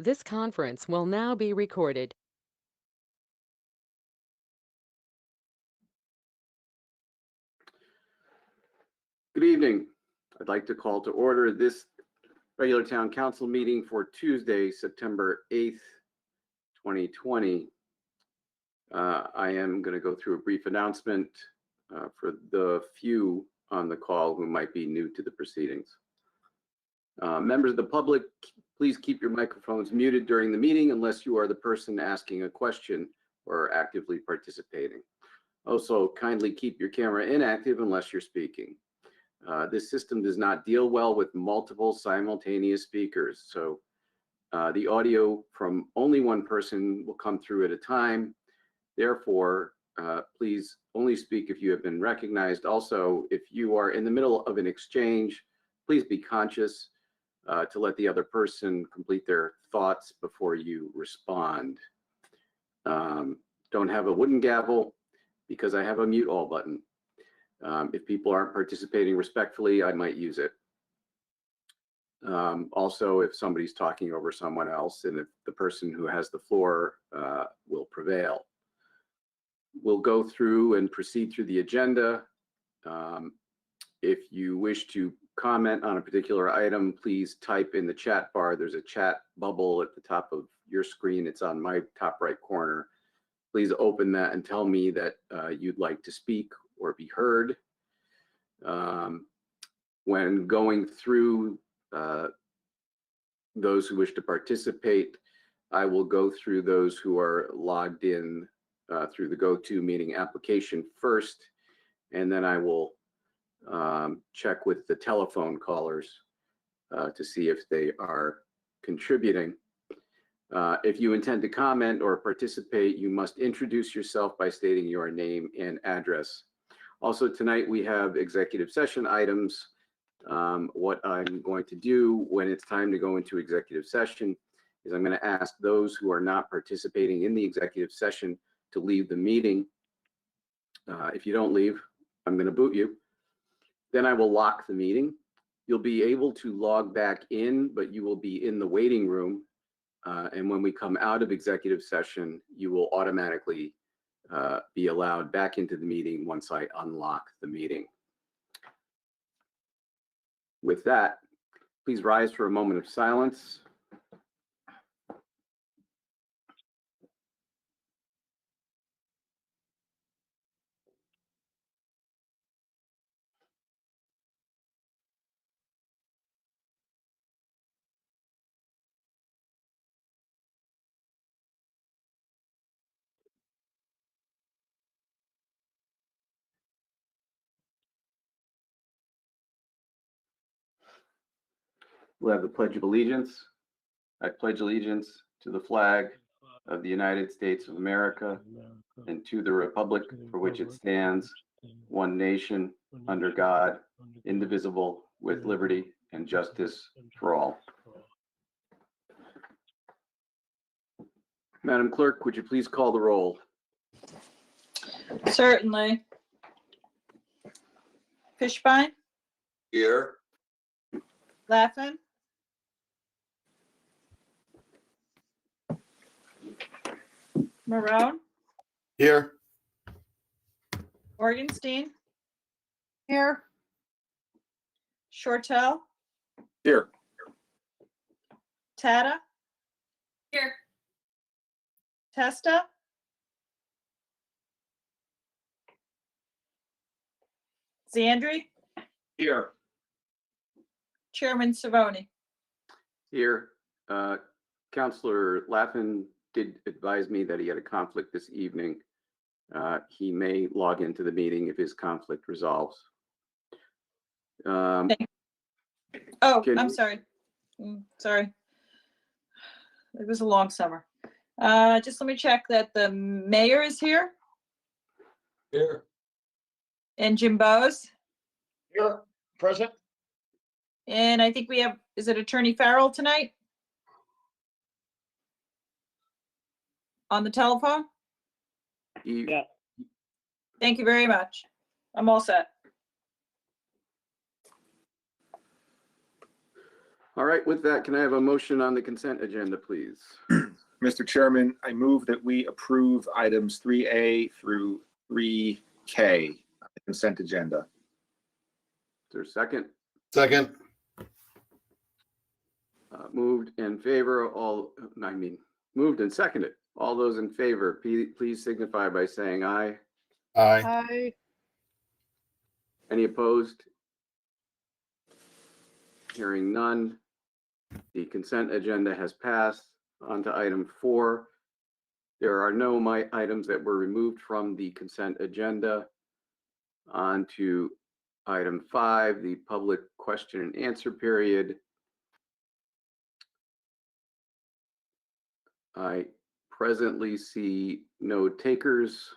This conference will now be recorded. Good evening. I'd like to call to order this regular town council meeting for Tuesday, September 8th, 2020. I am going to go through a brief announcement for the few on the call who might be new to the proceedings. Members of the public, please keep your microphones muted during the meeting unless you are the person asking a question or actively participating. Also, kindly keep your camera inactive unless you're speaking. This system does not deal well with multiple simultaneous speakers, so the audio from only one person will come through at a time. Therefore, please only speak if you have been recognized. Also, if you are in the middle of an exchange, please be conscious to let the other person complete their thoughts before you respond. Don't have a wooden gavel because I have a mute all button. If people aren't participating respectfully, I might use it. Also, if somebody's talking over someone else and if the person who has the floor will prevail. We'll go through and proceed through the agenda. If you wish to comment on a particular item, please type in the chat bar. There's a chat bubble at the top of your screen. It's on my top right corner. Please open that and tell me that you'd like to speak or be heard. When going through those who wish to participate, I will go through those who are logged in through the GoToMeeting application first, and then I will check with the telephone callers to see if they are contributing. If you intend to comment or participate, you must introduce yourself by stating your name and address. Also, tonight we have executive session items. What I'm going to do when it's time to go into executive session is I'm going to ask those who are not participating in the executive session to leave the meeting. If you don't leave, I'm going to boot you. Then I will lock the meeting. You'll be able to log back in, but you will be in the waiting room. And when we come out of executive session, you will automatically be allowed back into the meeting once I unlock the meeting. With that, please rise for a moment of silence. We'll have the Pledge of Allegiance. I pledge allegiance to the flag of the United States of America and to the republic for which it stands, one nation, under God, indivisible, with liberty and justice for all. Madam Clerk, would you please call the roll? Certainly. Fishbein, Here. Laffin, Marone, Here. Morgenstein. Here. Shortell, Here. Tata, Here. Testa, Zandri, Here. Chairman Savoni. Here, Councillor Laffin did advise me that he had a conflict this evening. He may log into the meeting if his conflict resolves. Oh, I'm sorry. Sorry. It was a long summer. Just let me check that the mayor is here Here. and Jim Bowes. Here. Present. And I think we have, is it Attorney Farrell tonight? On the telephone? Yeah. Thank you very much. I'm all set. All right, with that, can I have a motion on the consent agenda, please? Mr. Chairman, I move that we approve items 3A through 3K on the consent agenda. Is there a second? Second. Moved in favor, moved and seconded. All those in favor, please signify by saying aye. Aye. Aye. Any opposed? Hearing none. The consent agenda has passed. On to item 4. There are no items that were removed from the consent agenda. On to item 5, the public question and answer period. I presently see no takers.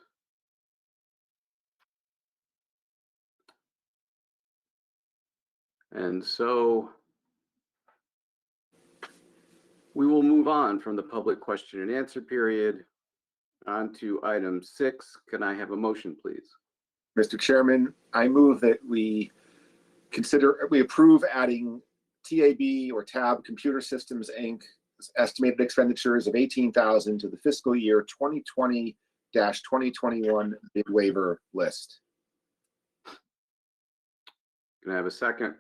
And so we will move on from the public question and answer period on to item 6. Can I have a motion, please? Mr. Chairman, I move that we approve adding TAB or TAB Computer Systems, Inc. estimated expenditures of $18,000 to the fiscal year 2020-2021 bid waiver list. Can I have a second?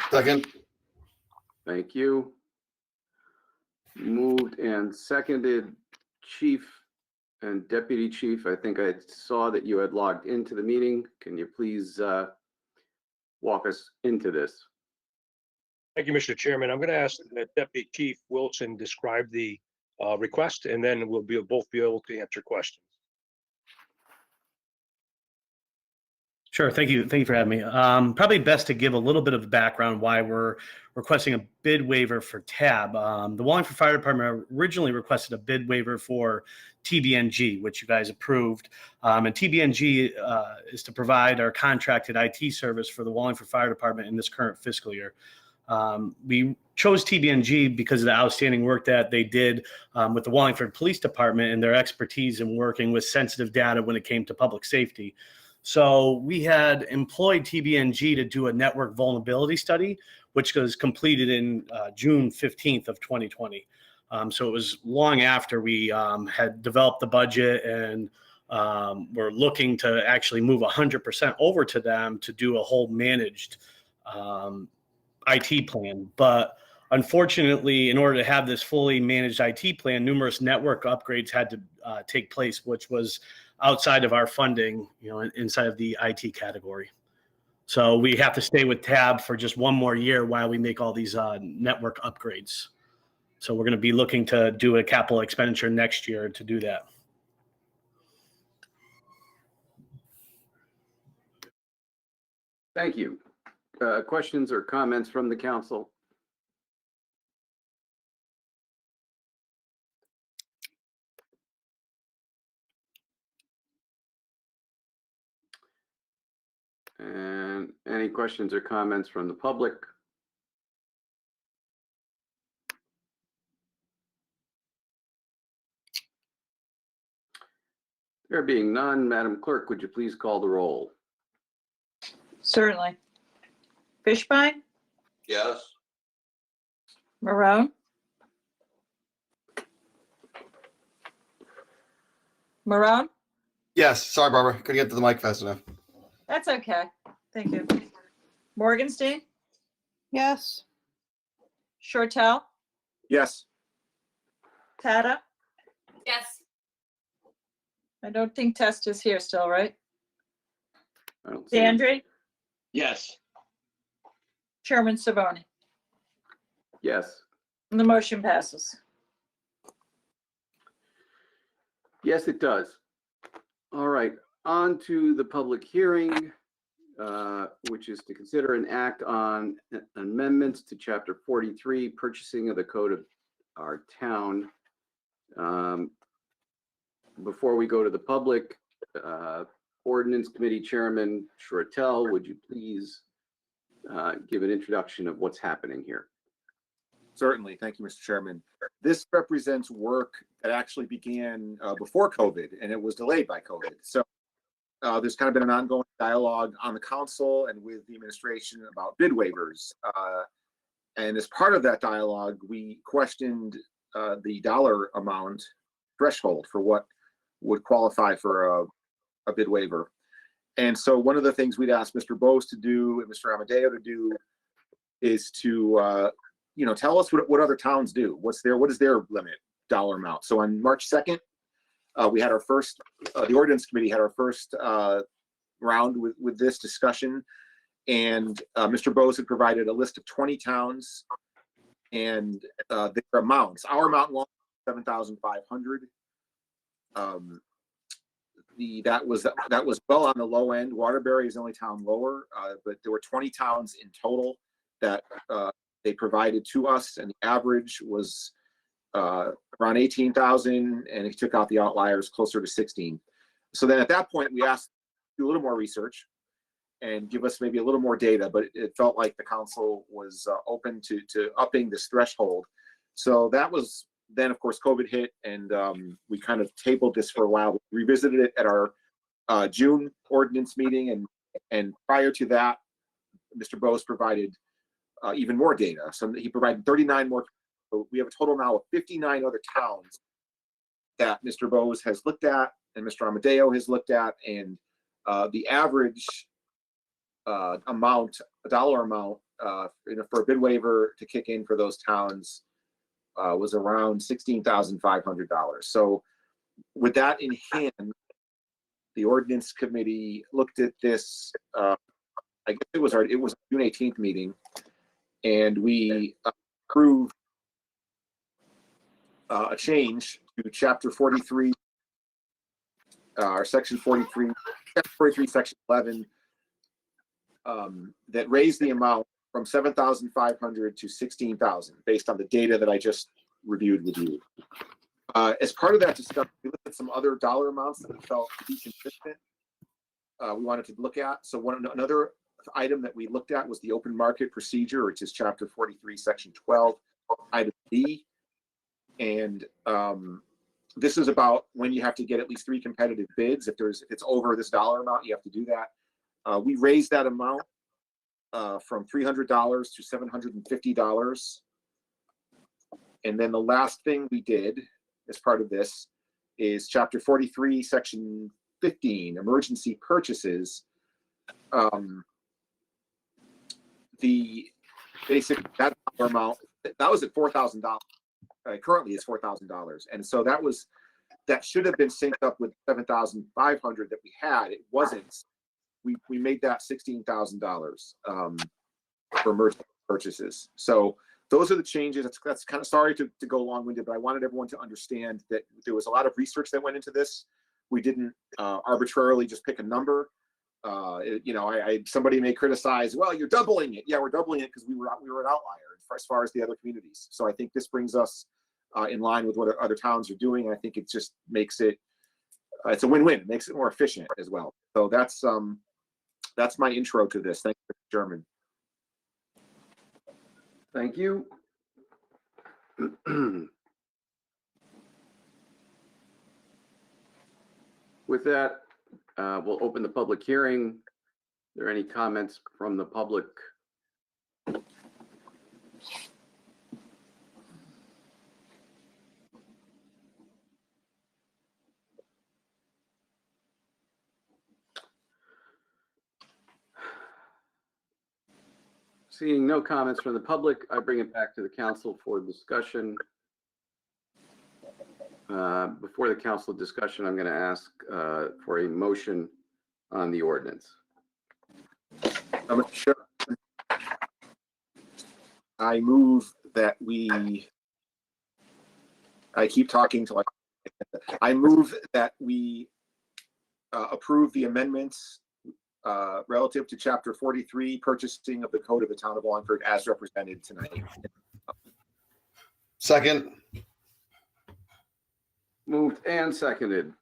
Second. Thank you. Moved and seconded. Chief and Deputy Chief, I think I saw that you had logged into the meeting. Can you please walk us into this? Thank you, Mr. Chairman. I'm going to ask that Deputy Chief Wilson describe the request, and then we'll both be able to answer questions. Sure. Thank you. Thank you for having me. Probably best to give a little bit of background why we're requesting a bid waiver for TAB. The Wallingford Fire Department originally requested a bid waiver for TBNG, which you guys approved. And TBNG is to provide our contracted IT service for the Wallingford Fire Department in this current fiscal year. We chose TBNG because of the outstanding work that they did with the Wallingford Police Department and their expertise in working with sensitive data when it came to public safety. So we had employed TBNG to do a network vulnerability study, which was completed in June 15th of 2020. So it was long after we had developed the budget and were looking to actually move 100% over to them to do a whole managed IT plan. But unfortunately, in order to have this fully managed IT plan, numerous network upgrades had to take place, which was outside of our funding, inside of the IT category. So we have to stay with TAB for just one more year while we make all these network upgrades. So we're going to be looking to do a capital expenditure next year to do that. Thank you. Questions or comments from the council? And any questions or comments from the public? There being none, Madam Clerk, would you please call the roll? Certainly. Fishbein, Yes. Marone, Marone. Yes. Sorry, Barbara. Couldn't get to the mic fast enough. That's okay. Thank you. Morgenstein, Yes. Shortell, Yes. Tata. Yes. I don't think Test is here still, right? I don't see it. Dandry, Yes. Chairman Savoni. Yes. And the motion passes. Yes, it does. All right, on to the public hearing, which is to consider an act on amendments to Chapter 43, purchasing of the code of our town. Before we go to the public, Ordinance Committee Chairman Shortell, would you please give an introduction of what's happening here? Certainly. Thank you, Mr. Chairman. This represents work that actually began before COVID, and it was delayed by COVID. So there's kind of been an ongoing dialogue on the council and with the administration about bid waivers. And as part of that dialogue, we questioned the dollar amount threshold for what would qualify for a bid waiver. And so one of the things we'd asked Mr. Bose to do and Mr. Amadeo to do is to tell us what other towns do. What is their limit dollar amount? So on March 2nd, we had our first, the ordinance committee had our first round with this discussion. And Mr. Bose had provided a list of 20 towns and their amounts. Our amount long 7,500. That was well on the low end. Waterbury is the only town lower, but there were 20 towns in total that they provided to us, and the average was around 18,000, and he took out the outliers closer to 16. So then at that point, we asked to do a little more research and give us maybe a little more data, but it felt like the council was open to upping this threshold. So that was then, of course, COVID hit, and we kind of tabled this for a while. We revisited it at our June ordinance meeting, and prior to that, Mr. Bose provided even more data. So he provided 39 more. So we have a total now of 59 other towns that Mr. Bose has looked at and Mr. Amadeo has looked at, and the average dollar amount for a bid waiver to kick in for those towns was around $16,500. So with that in hand, the ordinance committee looked at this. I guess it was a June 18th meeting, and we approved a change to Chapter 43, or Section 43, Chapter 43, Section 11. That raised the amount from 7,500 to 16,000 based on the data that I just reviewed with you. As part of that discussion, we looked at some other dollar amounts that we felt to be consistent. We wanted to look at. So another item that we looked at was the open market procedure, which is Chapter 43, Section 12, Item B. And this is about when you have to get at least 3 competitive bids. If it's over this dollar amount, you have to do that. We raised that amount from $300 to $750. And then the last thing we did as part of this is Chapter 43, Section 15, emergency purchases. The basic that dollar amount that was at $4,000. Currently is $4,000, and so that should have been synced up with 7,500 that we had. It wasn't. We made that $16,000 for emergency purchases. So those are the changes. That's kind of sorry to go long-winded, but I wanted everyone to understand that there was a lot of research that went into this. We didn't arbitrarily just pick a number. Somebody may criticize, well, you're doubling it. Yeah, we're doubling it because we were an outlier as far as the other communities. So I think this brings us in line with what other towns are doing. I think it just makes it it's a win-win. It makes it more efficient as well. So that's my intro to this. Thank you, Mr. Chairman. Thank you. With that, we'll open the public hearing. Are there any comments from the public? Seeing no comments from the public, I bring it back to the council for discussion. Before the council discussion, I'm going to ask for a motion on the ordinance. Sure. I move that I keep talking till I move that we approve the amendments relative to Chapter 43, purchasing of the Code of the Town of Wallingford as represented tonight. Second. Moved and seconded.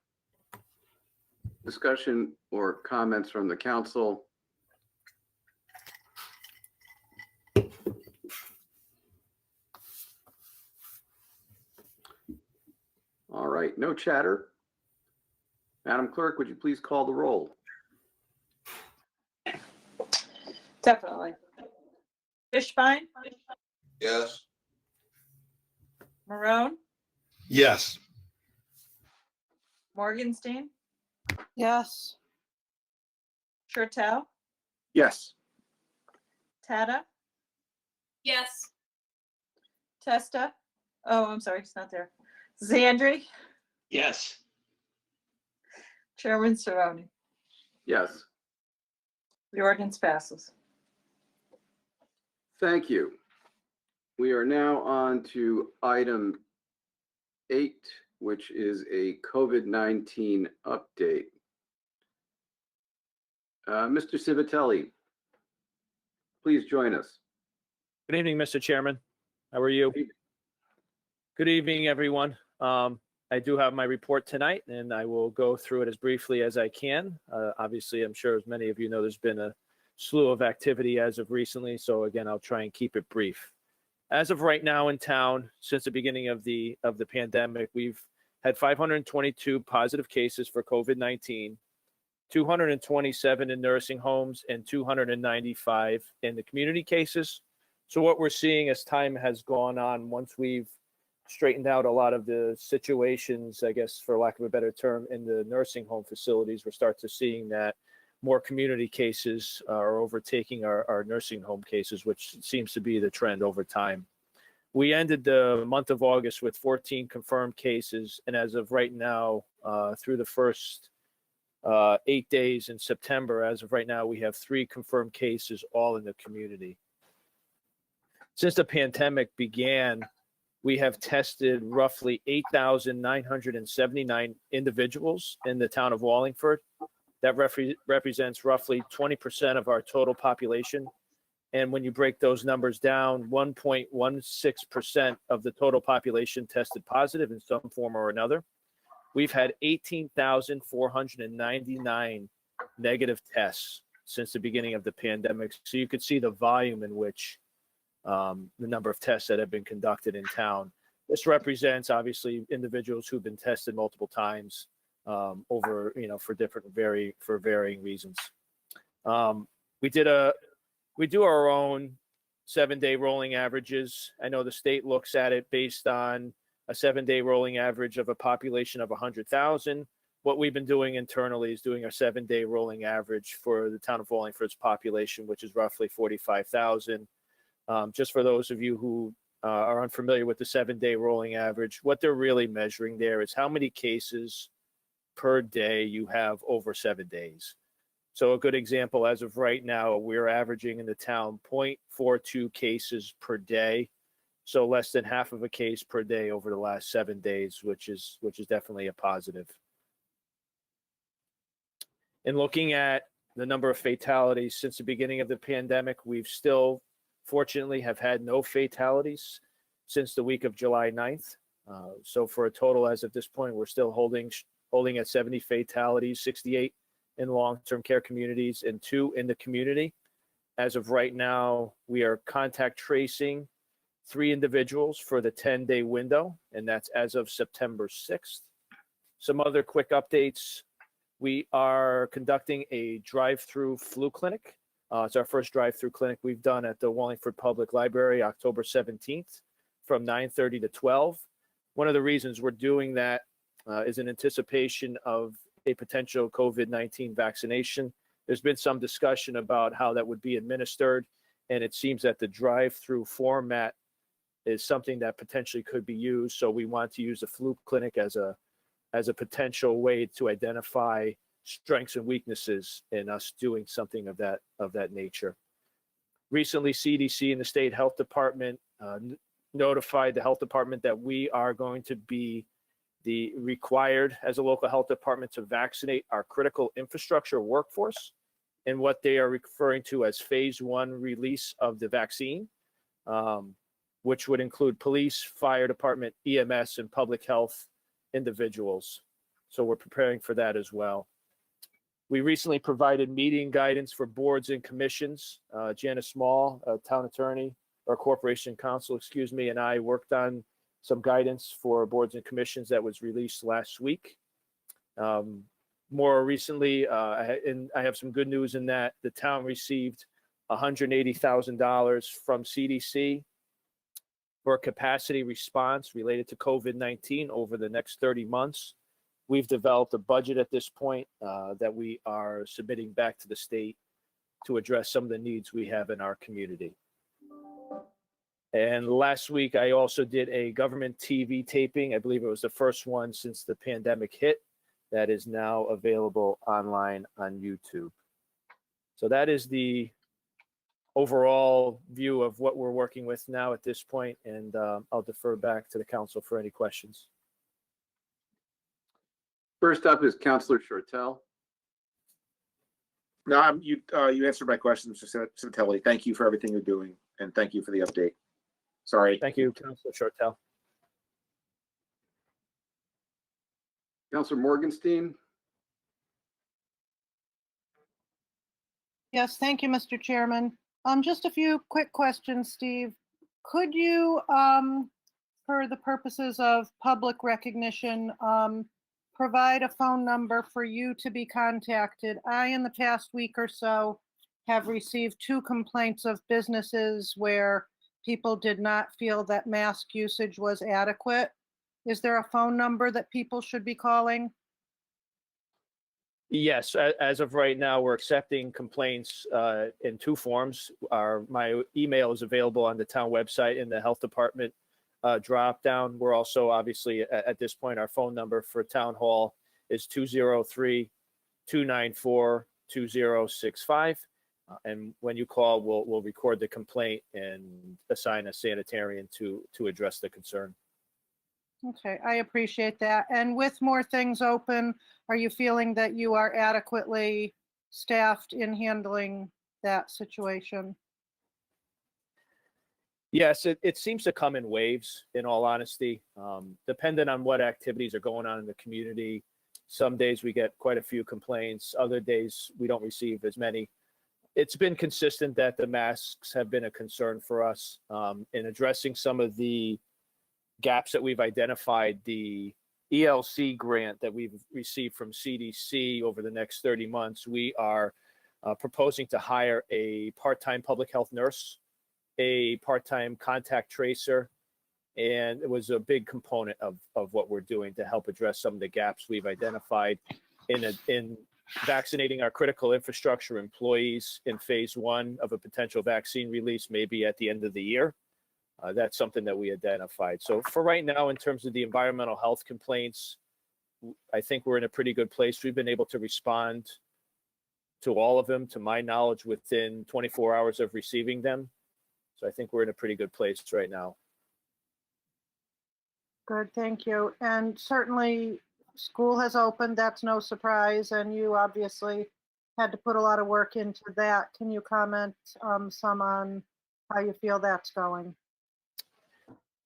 Discussion or comments from the council? All right, no chatter. Madam Clerk, would you please call the roll? Definitely. Fishbein, Yes. Marone, Yes. Morgenstein, Yes. Shurtell, Yes. Tata, Yes. Testa. Oh, I'm sorry, it's not there. Zandri, Yes. Chairman Cerrone. Yes, The ordinance passes. thank you. We are now on to item 8, which is a COVID-19 update. Mr. Civitelli, please join us. Good evening, Mr. Chairman. How are you? Good evening, everyone. I do have my report tonight, and I will go through it as briefly as I can. Obviously, I'm sure as many of you know, there's been a slew of activity as of recently. So again, I'll try and keep it brief. As of right now in town, since the beginning of the pandemic, we've had 522 positive cases for COVID-19, 227 in nursing homes, and 295 in the community cases. So what we're seeing as time has gone on, once we've straightened out a lot of the situations, I guess, for lack of a better term, in the nursing home facilities, we're starting to seeing that more community cases are overtaking our nursing home cases, which seems to be the trend over time. We ended the month of August with 14 confirmed cases, and as of right now, through the first 8 days in September, as of right now, we have 3 confirmed cases, all in the community. Since the pandemic began, we have tested roughly 8,979 individuals in the town of Wallingford. That represents roughly 20% of our total population. And when you break those numbers down, 1.16% of the total population tested positive in some form or another. We've had 18,499 negative tests since the beginning of the pandemic. So you could see the volume in which the number of tests that have been conducted in town. This represents obviously individuals who've been tested multiple times over, for varying reasons. We do our own 7-day rolling averages. I know the state looks at it based on a 7-day rolling average of a population of 100,000. What we've been doing internally is doing a 7-day rolling average for the town of Wallingford's population, which is roughly 45,000. Just for those of you who are unfamiliar with the 7-day rolling average, what they're really measuring there is how many cases per day you have over 7 days. So a good example, as of right now, we're averaging in the town 0.42 cases per day. So less than half of a case per day over the last 7 days, which is definitely a positive. In looking at the number of fatalities since the beginning of the pandemic, we've still fortunately have had no fatalities since the week of July 9th. So for a total as of this point, we're still holding at 70 fatalities, 68 in long-term care communities and 2 in the community. As of right now, we are contact tracing 3 individuals for the 10-day window, and that's as of September 6th. Some other quick updates. We are conducting a drive-through flu clinic. It's our first drive-through clinic we've done at the Wallingford Public Library, October 17th from 9:30 to 12. One of the reasons we're doing that is in anticipation of a potential COVID-19 vaccination. There's been some discussion about how that would be administered, and it seems that the drive-through format is something that potentially could be used. So we want to use the flu clinic as a potential way to identify strengths and weaknesses in us doing something of that nature. Recently, CDC and the state health department notified the health department that we are going to be required as a local health department to vaccinate our critical infrastructure workforce in what they are referring to as phase 1 release of the vaccine, which would include police, fire department, EMS, and public health individuals. So we're preparing for that as well. We recently provided meeting guidance for boards and commissions. Janice Small, town attorney, or corporation counsel, excuse me, and I worked on some guidance for boards and commissions that was released last week. More recently, I have some good news in that the town received $180,000 from CDC for capacity response related to COVID-19 over the next 30 months. We've developed a budget at this point that we are submitting back to the state to address some of the needs we have in our community. And last week, I also did a government TV taping. I believe it was the first one since the pandemic hit that is now available online on YouTube. So that is the overall view of what we're working with now at this point, and I'll defer back to the council for any questions. First up is Councilor Shortell. No, you answered my question, Mr. Santelli. Thank you for everything you're doing, and thank you for the update. Sorry. Thank you, Councilor Shortell. Councilor Morgenstein. Yes, thank you, Mr. Chairman. Just a few quick questions, Steve. Could you, for the purposes of public recognition, provide a phone number for you to be contacted? I, in the past week or so, have received 2 complaints of businesses where people did not feel that mask usage was adequate. Is there a phone number that people should be calling? Yes, as of right now, we're accepting complaints in 2 forms. My email is available on the town website in the health department drop down. We're also obviously at this point, our phone number for town hall is 203-294-2065. And when you call, we'll record the complaint and assign a sanitarian to address the concern. Okay, I appreciate that. And with more things open, are you feeling that you are adequately staffed in handling that situation? Yes, it seems to come in waves, in all honesty, depending on what activities are going on in the community. Some days we get quite a few complaints. Other days we don't receive as many. It's been consistent that the masks have been a concern for us in addressing some of the gaps that we've identified. The ELC grant that we've received from CDC over the next 30 months, we are proposing to hire a part-time public health nurse, a part-time contact tracer, and it was a big component of what we're doing to help address some of the gaps we've identified in vaccinating our critical infrastructure employees in phase 1 of a potential vaccine release, maybe at the end of the year. That's something that we identified. So for right now, in terms of the environmental health complaints, I think we're in a pretty good place. We've been able to respond to all of them, to my knowledge, within 24 hours of receiving them. So I think we're in a pretty good place right now. Good, thank you. And certainly school has opened, that's no surprise, and you obviously had to put a lot of work into that. Can you comment some on how you feel that's going?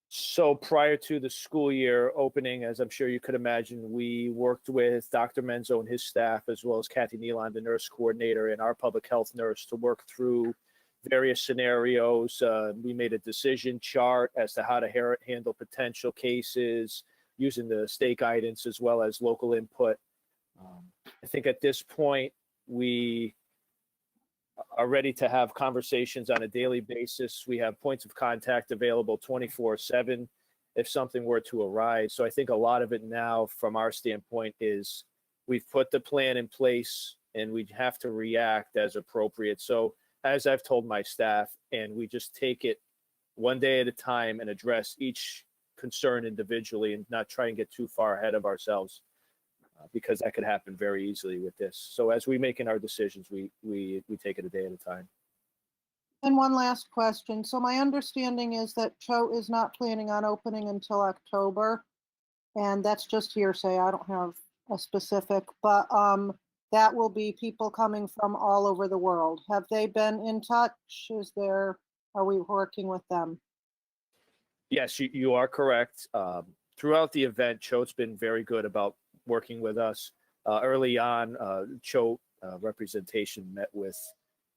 So prior to the school year opening, as I'm sure you could imagine, we worked with Dr. Menzo and his staff, as well as Kathy Nealon, the nurse coordinator, and our public health nurse, to work through various scenarios. We made a decision chart as to how to handle potential cases using the state guidance as well as local input. I think at this point, we are ready to have conversations on a daily basis. We have points of contact available 24/7 if something were to arise. So I think a lot of it now from our standpoint is we've put the plan in place and we have to react as appropriate. So as I've told my staff, and we just take it one day at a time and address each concern individually and not try and get too far ahead of ourselves. Because that could happen very easily with this. So as we making our decisions, we take it a day at a time. And one last question. So my understanding is that Choate is not planning on opening until October, and that's just hearsay. I don't have a specific, but that will be people coming from all over the world. Have they been in touch? Are we working with them? Yes, you are correct. Throughout the event, Choate's been very good about working with us. Early on, Choate representation met with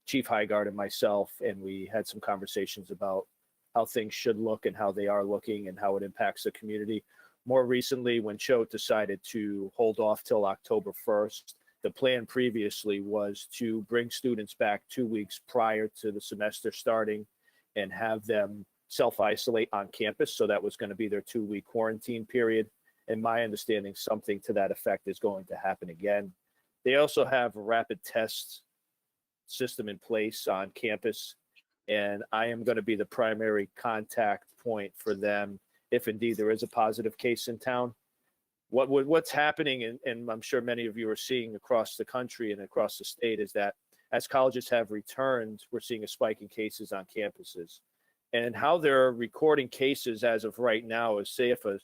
Chief Highgard and myself, and we had some conversations about how things should look and how they are looking and how it impacts the community. More recently, when Choate decided to hold off till October 1st, The plan previously was to bring students back 2 weeks prior to the semester starting and have them self-isolate on campus. So that was going to be their 2-week quarantine period. And my understanding, something to that effect is going to happen again. They also have a rapid test system in place on campus, and I am going to be the primary contact point for them if indeed there is a positive case in town. What's happening, and I'm sure many of you are seeing across the country and across the state, is that as colleges have returned, we're seeing a spike in cases on campuses. And how they're recording cases as of right now is, say if a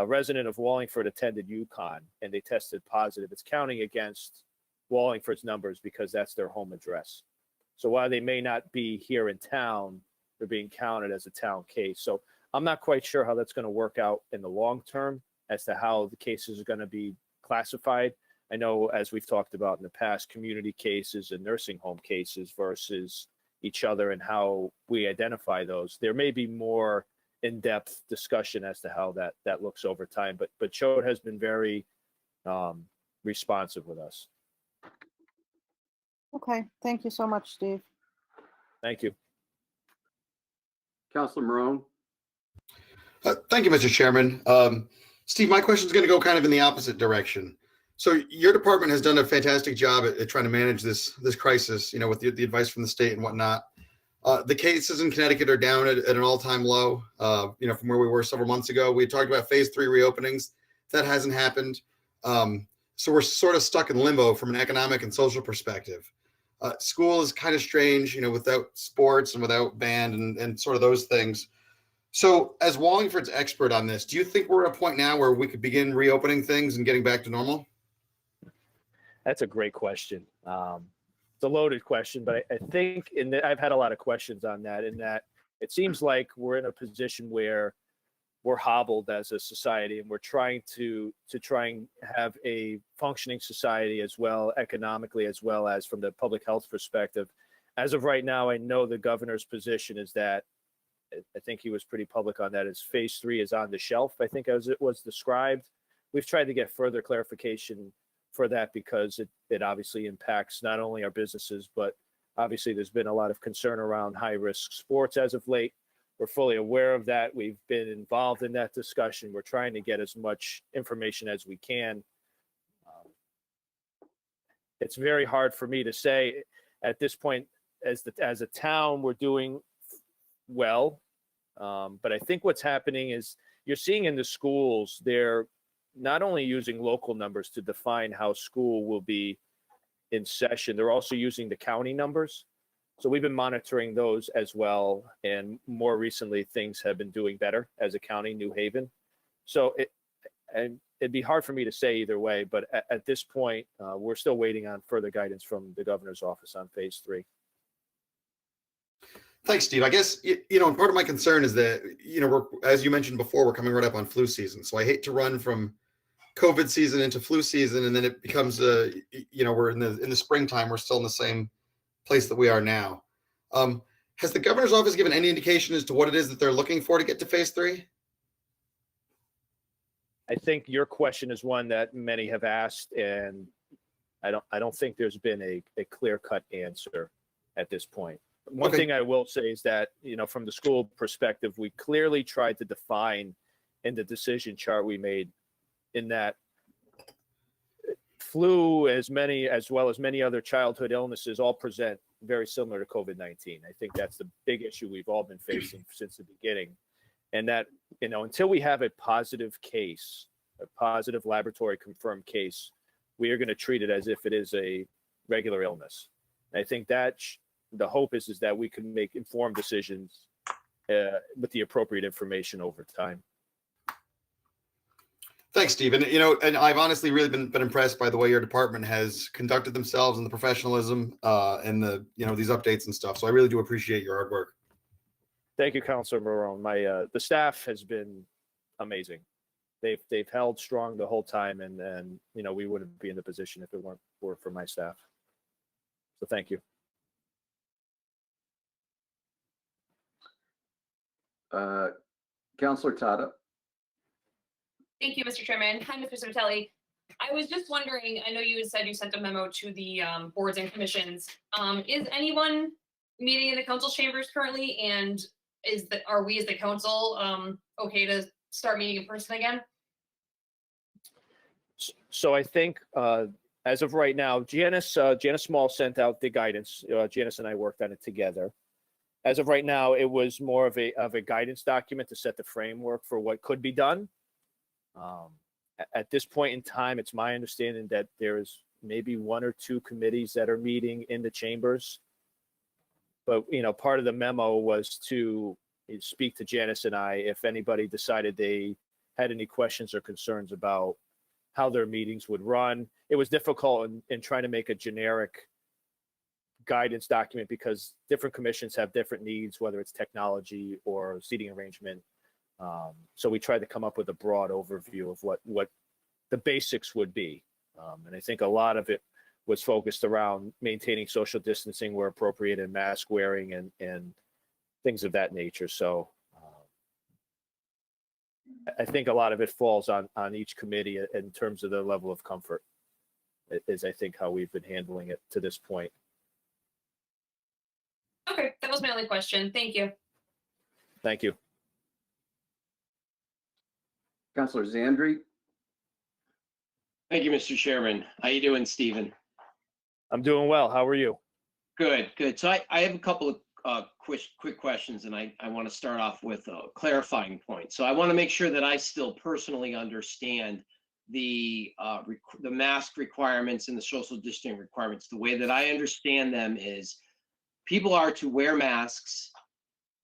resident of Wallingford attended UConn and they tested positive, it's counting against Wallingford's numbers because that's their home address. So while they may not be here in town, they're being counted as a town case. So I'm not quite sure how that's going to work out in the long term as to how the cases are going to be classified. I know, as we've talked about in the past, community cases and nursing home cases versus each other and how we identify those. There may be more in-depth discussion as to how that looks over time, but Chode has been very responsive with us. Okay, thank you so much, Steve. Thank you. Councilor Marone? Thank you, Mr. Chairman. Steve, my question is going to go kind of in the opposite direction. So your department has done a fantastic job at trying to manage this crisis, with the advice from the state and whatnot. The cases in Connecticut are down at an all-time low, from where we were several months ago. We had talked about phase 3 reopenings. That hasn't happened. So we're sort of stuck in limbo from an economic and social perspective. School is kind of strange, without sports and without band and sort of those things. So as Wallingford's expert on this, do you think we're at a point now where we could begin reopening things and getting back to normal? That's a great question. It's a loaded question, but I think I've had a lot of questions on that, in that it seems like we're in a position where we're hobbled as a society, and we're trying to have a functioning society as well economically, as well as from the public health perspective. As of right now, I know the governor's position is that, I think he was pretty public on that, is phase 3 is on the shelf, I think, as it was described. We've tried to get further clarification for that because it obviously impacts not only our businesses, but obviously there's been a lot of concern around high-risk sports as of late. We're fully aware of that. We've been involved in that discussion. We're trying to get as much information as we can. It's very hard for me to say at this point. As a town, we're doing well, but I think what's happening is you're seeing in the schools, they're not only using local numbers to define how school will be in session, they're also using the county numbers. So we've been monitoring those as well. And more recently, things have been doing better as a county, New Haven. So it'd be hard for me to say either way, but at this point, we're still waiting on further guidance from the governor's office on phase 3. Thanks, Steve. I guess, and part of my concern is that, we're, as you mentioned before, we're coming right up on flu season. So I hate to run from COVID season into flu season, and then it becomes we're in the springtime, we're still in the same place that we are now. Has the governor's office given any indication as to what it is that they're looking for to get to phase 3? I think your question is one that many have asked, and I don't think there's been a clear-cut answer at this point. One thing I will say is that, from the school perspective, we clearly tried to define in the decision chart we made, in that flu, as well as many other childhood illnesses, all present very similar to COVID-19. I think that's the big issue we've all been facing since the beginning. And that, until we have a positive case, a positive laboratory confirmed case, we are going to treat it as if it is a regular illness. And I think that the hope is that we can make informed decisions with the appropriate information over time. Thanks, Steve. And I've honestly really been impressed by the way your department has conducted themselves and the professionalism and the these updates and stuff. So I really do appreciate your hard work. Thank you, Councilor Marone. The staff has been amazing. They've held strong the whole time, and we wouldn't be in the position if it weren't for my staff. So thank you. Councilor Tata? Thank you, Mr. Chairman. Hi, Mr. Sabatelli. I was just wondering, I know you said you sent a memo to the boards and commissions. Is anyone meeting in the council chambers currently? And are we as the council okay to start meeting in person again? So I think as of right now, Janice Small sent out the guidance. Janice and I worked on it together. As of right now, it was more of a guidance document to set the framework for what could be done. At this point in time, it's my understanding that there's maybe 1 or 2 committees that are meeting in the chambers. But, you know, part of the memo was to speak to Janice and I if anybody decided they had any questions or concerns about how their meetings would run. It was difficult in trying to make a generic guidance document because different commissions have different needs, whether it's technology or seating arrangement. So we tried to come up with a broad overview of what the basics would be. And I think a lot of it was focused around maintaining social distancing where appropriate and mask wearing and things of that nature. So I think a lot of it falls on each committee in terms of the level of comfort is I think how we've been handling it to this point. Okay, that was my only question. Thank you. Thank you. Councilor Zandri? Thank you, Mr. Chairman. How you doing, Stephen? I'm doing well. How are you? Good, good. So I have a couple of quick questions, and I want to start off with a clarifying point. So I want to make sure that I still personally understand the mask requirements and the social distancing requirements. The way that I understand them is people are to wear masks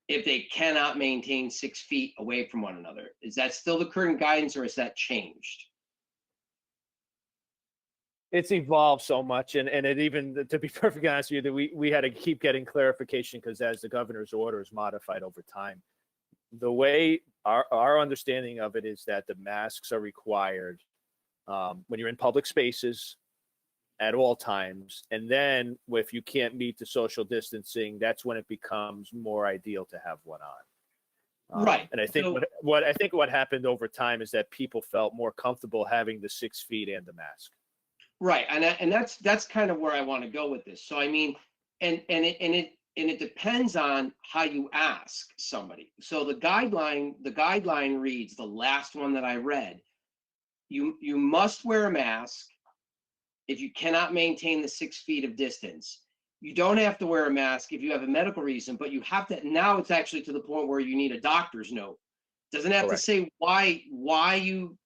if they cannot maintain 6 feet away from one another. Is that still the current guidance, or has that changed? It's evolved so much, and it even, to be perfectly honest with you, that we had to keep getting clarification because as the governor's order is modified over time, the way our understanding of it is that the masks are required when you're in public spaces at all times, and then if you can't meet the social distancing, that's when it becomes more ideal to have one on. Right. And I think So, what happened over time is that people felt more comfortable having the 6 feet and the mask. right, and that's kind of where I want to go with this. So I mean, and it depends on how you ask somebody. So the guideline reads, the last one that I read, you must wear a mask if you cannot maintain the 6 feet of distance. You don't have to wear a mask if you have a medical reason, but you have to, now it's actually to the point where you need a doctor's note. Doesn't have Correct. to say why you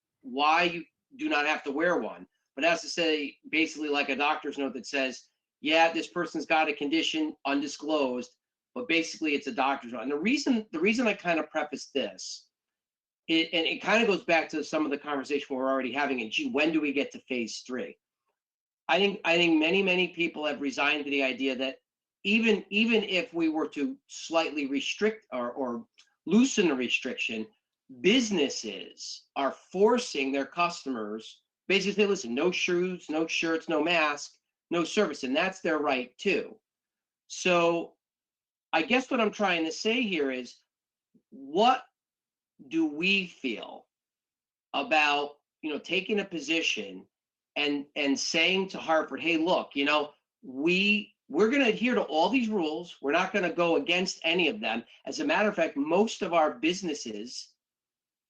do not have to wear one, but it has to say basically like a doctor's note that says, yeah, this person's got a condition undisclosed, but basically it's a doctor's note. And the reason I kind of preface this, it kind of goes back to some of the conversation we're already having, and gee, when do we get to phase 3? I think many people have resigned to the idea that even if we were to slightly restrict or loosen the restriction, businesses are forcing their customers basically, listen, no shoes, no shirts, no mask, no service, and that's their right too. So I guess what I'm trying to say here is, what do we feel about, taking a position and saying to Hartford, hey, look, we're going to adhere to all these rules. We're not going to go against any of them. As a matter of fact, most of our businesses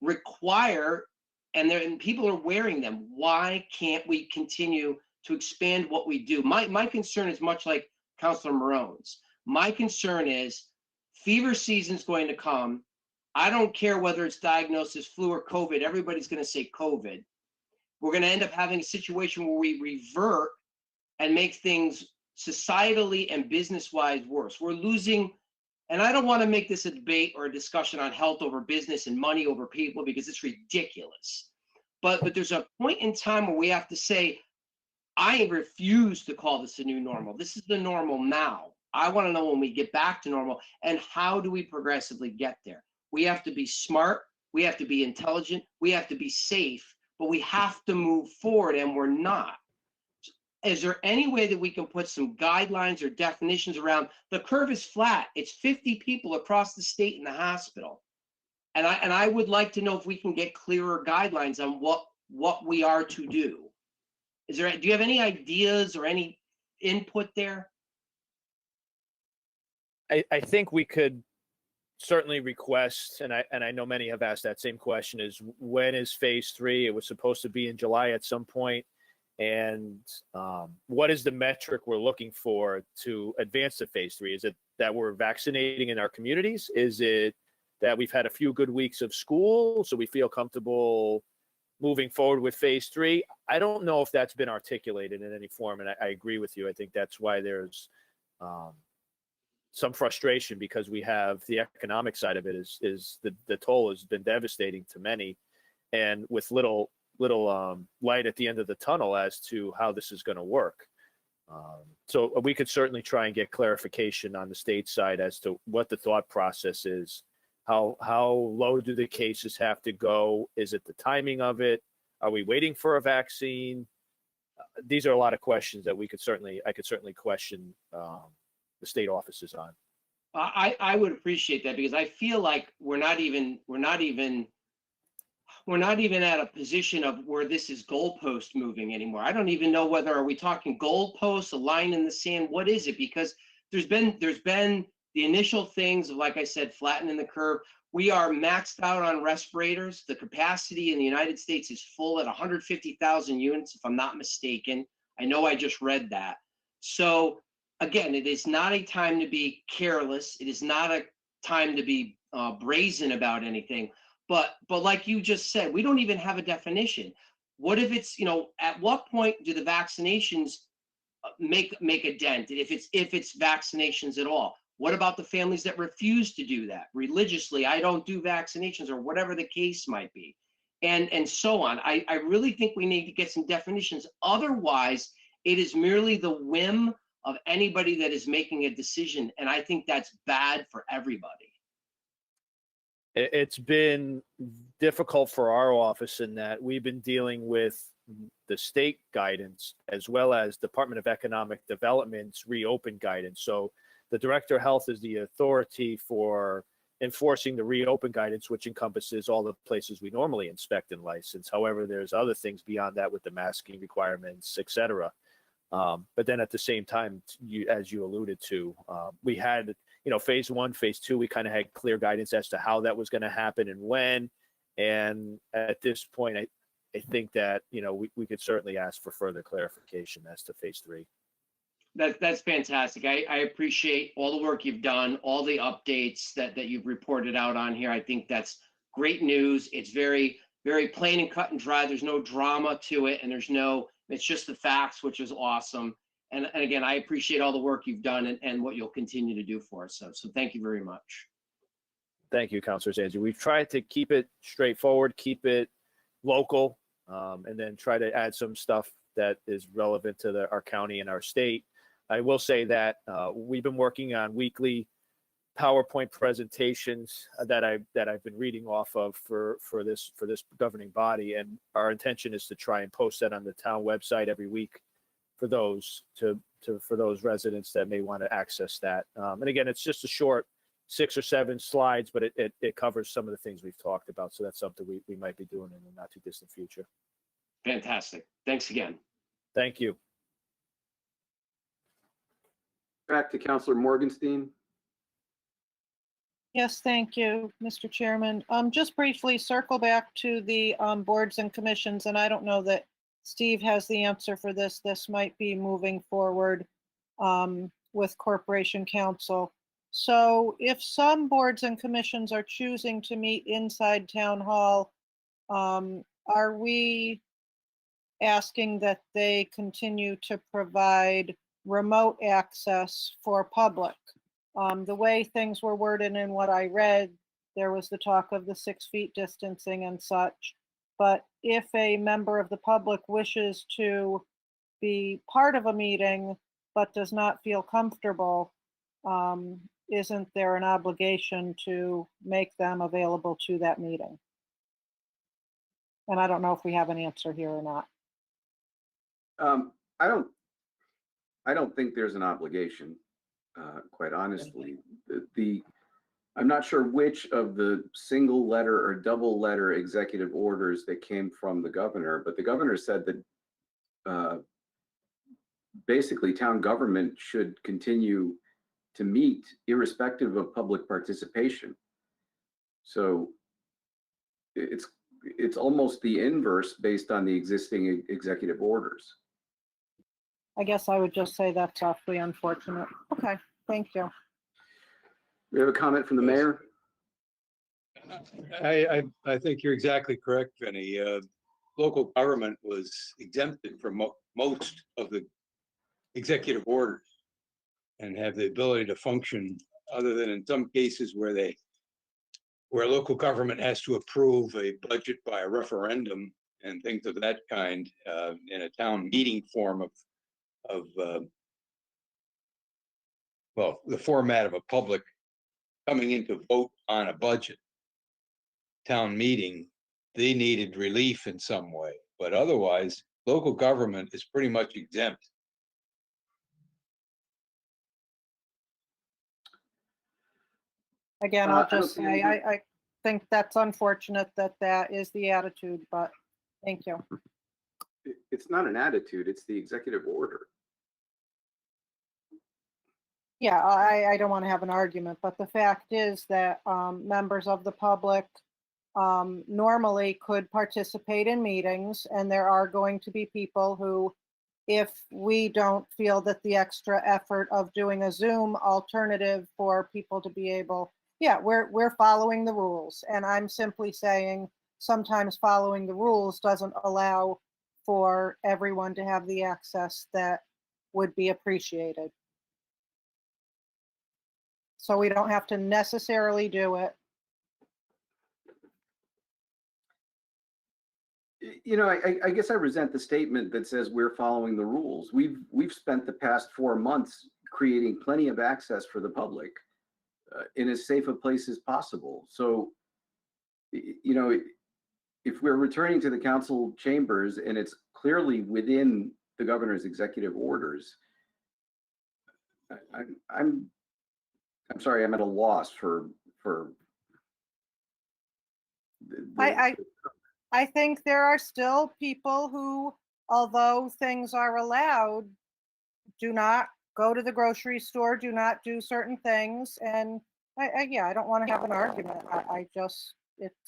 require, and people are wearing them. Why can't we continue to expand what we do? My concern is much like Councilor Marone's. My concern is fever season's going to come. I don't care whether it's diagnosed as flu or COVID. Everybody's going to say COVID. We're going to end up having a situation where we revert and make things societally and business-wise worse. We're losing, and I don't want to make this a debate or a discussion on health over business and money over people because it's ridiculous. But there's a point in time where we have to say, I refuse to call this a new normal. This is the normal now. I want to know when we get back to normal, and how do we progressively get there? We have to be smart. We have to be intelligent. We have to be safe, but we have to move forward, and we're not. Is there any way that we can put some guidelines or definitions around? The curve is flat. It's 50 people across the state in the hospital. And I would like to know if we can get clearer guidelines on what we are to do. Do you have any ideas or any input there? I think we could certainly request, and I know many have asked that same question, is when is phase 3? It was supposed to be in July at some point. And what is the metric we're looking for to advance to phase 3? Is it that we're vaccinating in our communities? Is it that we've had a few good weeks of school, so we feel comfortable moving forward with phase 3? I don't know if that's been articulated in any form, and I agree with you. I think that's why there's some frustration, because we have the economic side of it is the toll has been devastating to many, and with little light at the end of the tunnel as to how this is going to work. So we could certainly try and get clarification on the state side as to what the thought process is. How low do the cases have to go? Is it the timing of it? Are we waiting for a vaccine? These are a lot of questions that I could certainly question the state offices on. I would appreciate that, because I feel like we're not even at a position of where this is goalpost moving anymore. I don't even know whether, are we talking goalposts, a line in the sand? What is it? Because there's been the initial things of, like I said, flattening the curve. We are maxed out on respirators. The capacity in the United States is full at 150,000 units, if I'm not mistaken. I know I just read that. So again, it is not a time to be careless. It is not a time to be brazen about anything. But like you just said, we don't even have a definition. What if it's, at what point do the vaccinations make a dent, if it's vaccinations at all? What about the families that refuse to do that religiously? I don't do vaccinations, or whatever the case might be, and so on. I really think we need to get some definitions. Otherwise, it is merely the whim of anybody that is making a decision, and I think that's bad for everybody. It's been difficult for our office in that we've been dealing with the state guidance as well as Department of Economic Development's reopen guidance. So the Director of Health is the authority for enforcing the reopen guidance, which encompasses all the places we normally inspect and license. However, there's other things beyond that with the masking requirements, et cetera. But then at the same time, as you alluded to, we had, phase 1, phase 2, we kind of had clear guidance as to how that was going to happen and when. And at this point, I think that, we could certainly ask for further clarification as to phase 3. That's fantastic. I appreciate all the work you've done, all the updates that you've reported out on here. I think that's great news. It's very, very plain and cut and dry. There's no drama to it, and it's just the facts, which is awesome. And again, I appreciate all the work you've done and what you'll continue to do for us. So thank you very much. Thank you, Councilor Zanzi. We've tried to keep it straightforward, keep it local, and then try to add some stuff that is relevant to our county and our state. I will say that we've been working on weekly PowerPoint presentations that I've been reading off of for this governing body, and our intention is to try and post that on the town website every week for those for those residents that may want to access that. And again, it's just a short 6 or 7 slides, but it covers some of the things we've talked about. So that's something we might be doing in the not too distant future. Fantastic. Thanks again. Thank you. Back to Councilor Morgenstein. Yes, thank you, Mr. Chairman. Just briefly circle back to the boards and commissions, and I don't know that Steve has the answer for this. This might be moving forward with Corporation Council. So if some boards and commissions are choosing to meet inside Town Hall, are we asking that they continue to provide remote access for public? The way things were worded in what I read, there was the talk of the 6 feet distancing and such. But if a member of the public wishes to be part of a meeting but does not feel comfortable, isn't there an obligation to make them available to that meeting? And I don't know if we have an answer here or not. I don't think there's an obligation, quite honestly. I'm not sure which of the single letter or double letter executive orders that came from the governor, but the governor said that basically town government should continue to meet irrespective of public participation. So it's almost the inverse based on the existing executive orders. I guess I would just say that's awfully unfortunate. Okay, thank you. We have a comment from the mayor. I think you're exactly correct, Vinny. Local government was exempted from most of the executive orders and have the ability to function, other than in some cases where local government has to approve a budget by a referendum and things of that kind, in a town meeting form of well, the format of a public coming in to vote on a budget town meeting. They needed relief in some way, but otherwise local government is pretty much exempt. Again, I'll just say, I think that's unfortunate that that is the attitude, but thank you. It's not an attitude, it's the executive order. Yeah, I don't want to have an argument, but the fact is that members of the public normally could participate in meetings, and there are going to be people who, if we don't feel that the extra effort of doing a Zoom alternative for people to be able, yeah, we're following the rules. And I'm simply saying sometimes following the rules doesn't allow for everyone to have the access that would be appreciated. So we don't have to necessarily do it. You know, I guess I resent the statement that says we're following the rules. We've spent the past 4 months creating plenty of access for the public in as safe a place as possible. So, you know, if we're returning to the council chambers and it's clearly within the governor's executive orders, I'm sorry, I'm at a loss for I think there are still people who, although things are allowed, do not go to the grocery store, do not do certain things. And yeah, I don't want to have an argument. I just,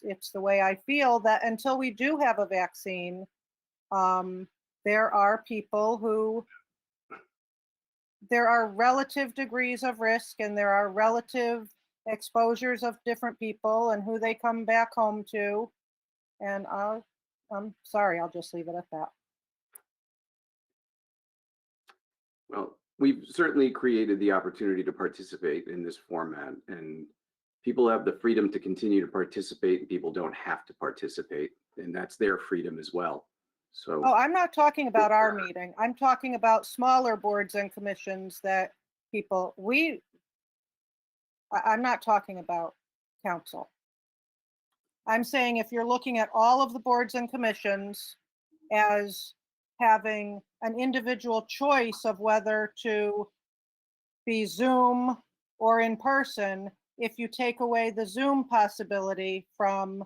it's the way I feel that until we do have a vaccine, there are people who, there are relative degrees of risk and there are relative exposures of different people and who they come back home to. And I'm sorry, I'll just leave it at that. Well, we've certainly created the opportunity to participate in this format, and people have the freedom to continue to participate, and people don't have to participate, and that's their freedom as well. So, Oh, I'm not talking about our meeting. I'm talking about smaller boards and commissions that people, I'm not talking about council. I'm saying if you're looking at all of the boards and commissions as having an individual choice of whether to be Zoom or in person, if you take away the Zoom possibility from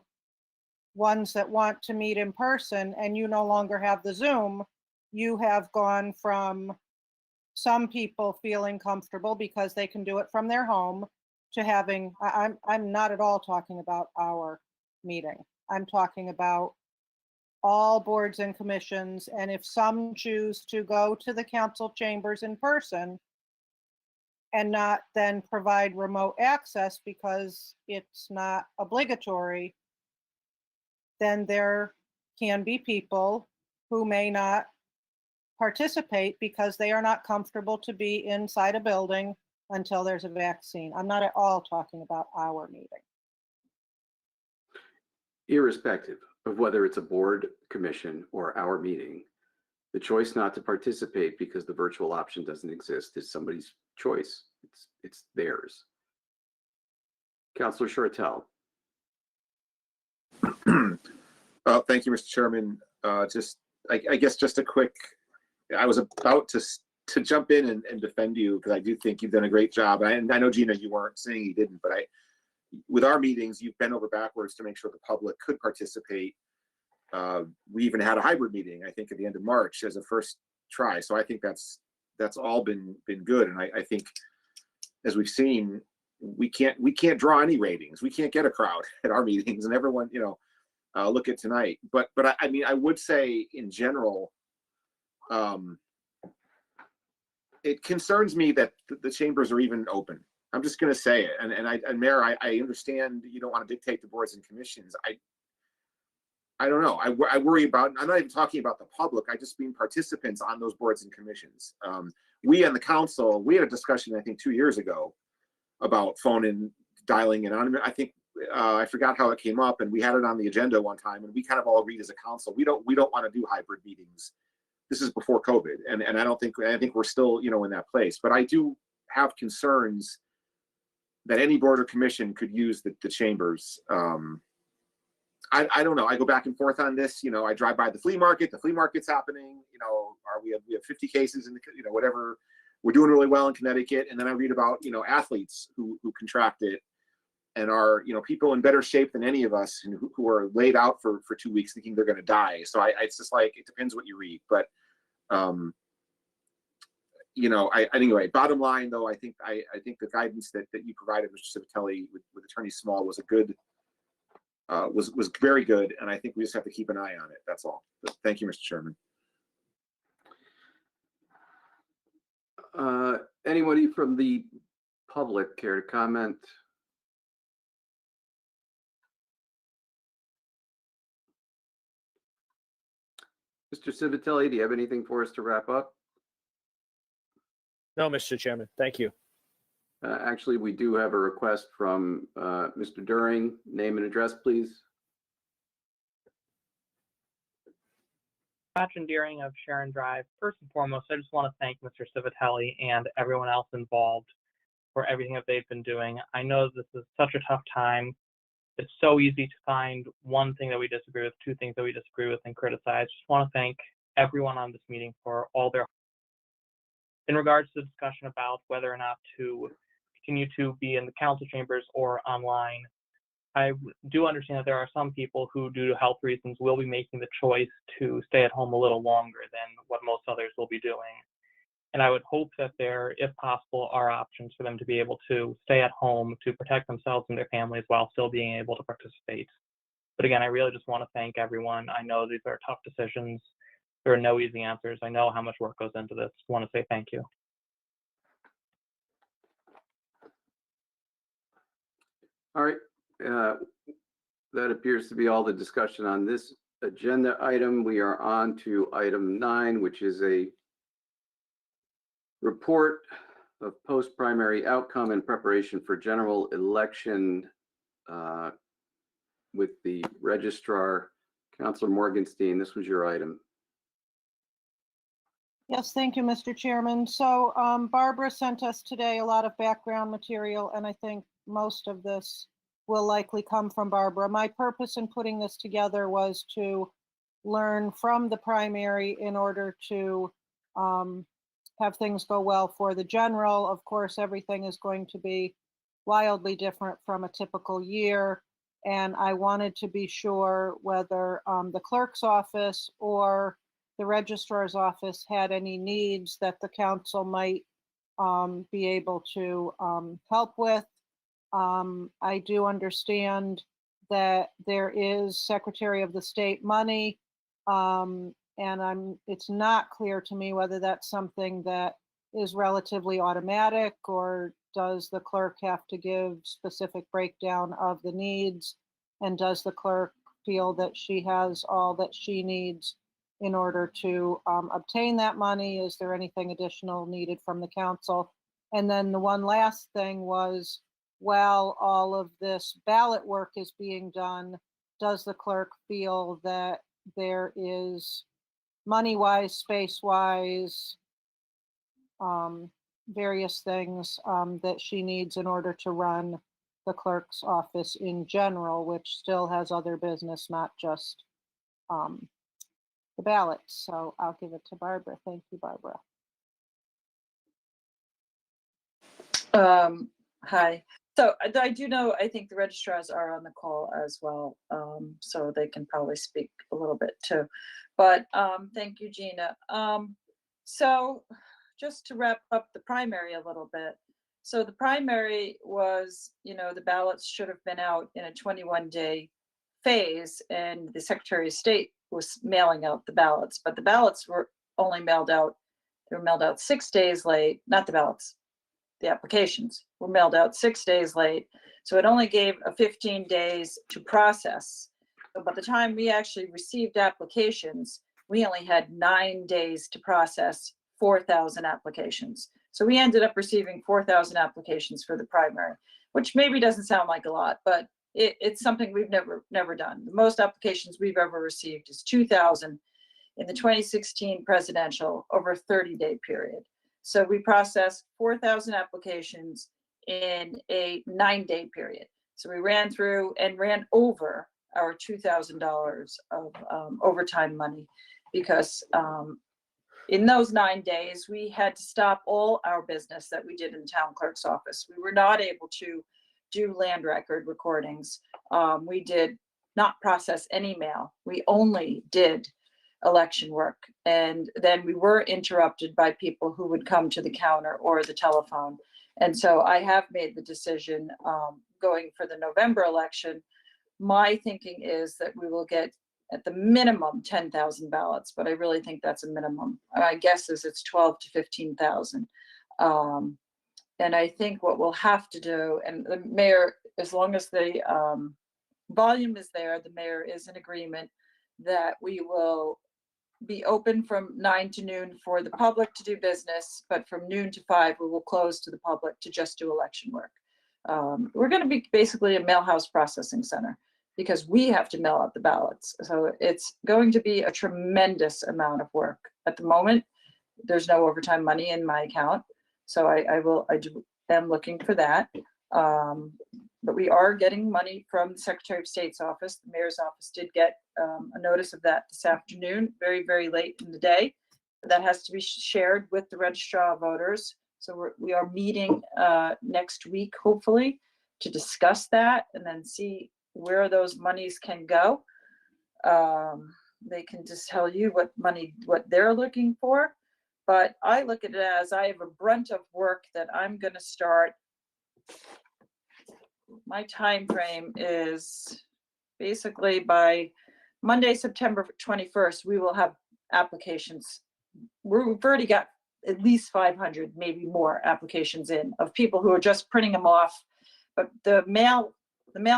ones that want to meet in person and you no longer have the Zoom, you have gone from some people feeling comfortable because they can do it from their home to having, I'm not at all talking about our meeting. I'm talking about all boards and commissions, and if some choose to go to the council chambers in person and not then provide remote access because it's not obligatory, then there can be people who may not participate because they are not comfortable to be inside a building until there's a vaccine. I'm not at all talking about our meeting. irrespective of whether it's a board, commission, or our meeting, the choice not to participate because the virtual option doesn't exist is somebody's choice. It's theirs. Councilor Shortell. Thank you, Mr. Chairman. I guess just a quick, I was about to jump in and defend you because I do think you've done a great job. And I know, Gina, you weren't saying you didn't, but with our meetings, you've bent over backwards to make sure the public could participate. We even had a hybrid meeting, I think, at the end of March as a first try. So I think that's all been good. And I think, as we've seen, we can't draw any ratings. We can't get a crowd at our meetings, and everyone, look at tonight. But I mean, I would say in general, it concerns me that the chambers are even open. I'm just going to say it. And Mayor, I understand you don't want to dictate the boards and commissions. I don't know. I worry about, I'm not even talking about the public. I just mean participants on those boards and commissions. We on the council, we had a discussion, I think 2 years ago, about phone and dialing in. I think I forgot how it came up, and we had it on the agenda one time, and we kind of all agreed as a council, we don't want to do hybrid meetings. This is before COVID, and I think we're still, in that place. But I do have concerns that any board or commission could use the chambers. I don't know. I go back and forth on this. I drive by the flea market. The flea market's happening. We have 50 cases in the, whatever. We're doing really well in Connecticut, and then I read about athletes who contract it and are people in better shape than any of us, and who are laid out for 2 weeks thinking they're going to die. So it's just like, it depends what you read. But anyway, bottom line though, I think the guidance that you provided, Mr. Civitelli, with Attorney Small was a good. Was very good, and I think we just have to keep an eye on it. That's all. But thank you, Mr. Chairman. Anybody from the public care to comment? Mr. Civitelli, do you have anything for us to wrap up? No, Mr. Chairman. Thank you. Actually, we do have a request from Mr. During. Name and address, please. Patrick Deering of Sharon Drive. First and foremost, I just want to thank Mr. Civitelli and everyone else involved for everything that they've been doing. I know this is such a tough time. It's so easy to find one thing that we disagree with, two things that we disagree with, and criticize. Just want to thank everyone on this meeting for all their. In regards to the discussion about whether or not to continue to be in the council chambers or online, I do understand that there are some people who, due to health reasons, will be making the choice to stay at home a little longer than what most others will be doing. And I would hope that there, if possible, are options for them to be able to stay at home to protect themselves and their families while still being able to participate. But again, I really just want to thank everyone. I know these are tough decisions. There are no easy answers. I know how much work goes into this. I want to say thank you. All right. That appears to be all the discussion on this agenda item. We are on to item 9, which is a report of post-primary outcome in preparation for general election with the registrar. Councilor Morgenstein, this was your item. Yes, thank you, Mr. Chairman. So Barbara sent us today a lot of background material, and I think most of this will likely come from Barbara. My purpose in putting this together was to learn from the primary in order to have things go well for the general. Of course, everything is going to be wildly different from a typical year. And I wanted to be sure whether the clerk's office or the registrar's office had any needs that the council might be able to help with. I do understand that there is Secretary of the State money, and it's not clear to me whether that's something that is relatively automatic, or does the clerk have to give specific breakdown of the needs, and does the clerk feel that she has all that she needs in order to obtain that money? Is there anything additional needed from the council? And then the one last thing was, while all of this ballot work is being done, does the clerk feel that there is money-wise, space-wise, various things that she needs in order to run the clerk's office in general, which still has other business, not just the ballots? So I'll give it to Barbara. Thank you, Barbara. Hi. So I do know, I think the registrars are on the call as well, so they can probably speak a little bit too. But thank you, Gina. So just to wrap up the primary a little bit. So the primary was, the ballots should have been out in a 21-day phase, and the Secretary of State was mailing out the ballots, but the ballots were only mailed out. They were mailed out 6 days late, not the ballots. The applications were mailed out 6 days late. So it only gave a 15 days to process. So by the time we actually received applications, we only had 9 days to process 4,000 applications. So we ended up receiving 4,000 applications for the primary, which maybe doesn't sound like a lot, but it's something we've never done. The most applications we've ever received is 2,000 in the 2016 presidential over a 30-day period. So we processed 4,000 applications in a 9-day period. So we ran through and ran over our $2,000 of overtime money because in those 9 days, we had to stop all our business that we did in the town clerk's office. We were not able to do land record recordings. We did not process any mail. We only did election work. And then we were interrupted by people who would come to the counter or the telephone. And so I have made the decision going for the November election. My thinking is that we will get at the minimum 10,000 ballots, but I really think that's a minimum. My guess is it's 12 to 15,000. And I think what we'll have to do, and the mayor, as long as the volume is there, the mayor is in agreement that we will be open from 9 to noon for the public to do business, but from noon to 5, we will close to the public to just do election work. We're going to be basically a mail house processing center because we have to mail out the ballots. So it's going to be a tremendous amount of work. At the moment, there's no overtime money in my account. So I am looking for that. But we are getting money from the Secretary of State's office. The mayor's office did get a notice of that this afternoon, very, very late in the day. That has to be shared with the registrar of voters. So we are meeting next week, hopefully, to discuss that and then see where those monies can go. They can just tell you what they're looking for. But I look at it as I have a brunt of work that I'm going to start. My time frame is basically by Monday, September 21st, we will have applications. We've already got at least 500, maybe more applications in of people who are just printing them off. But the mail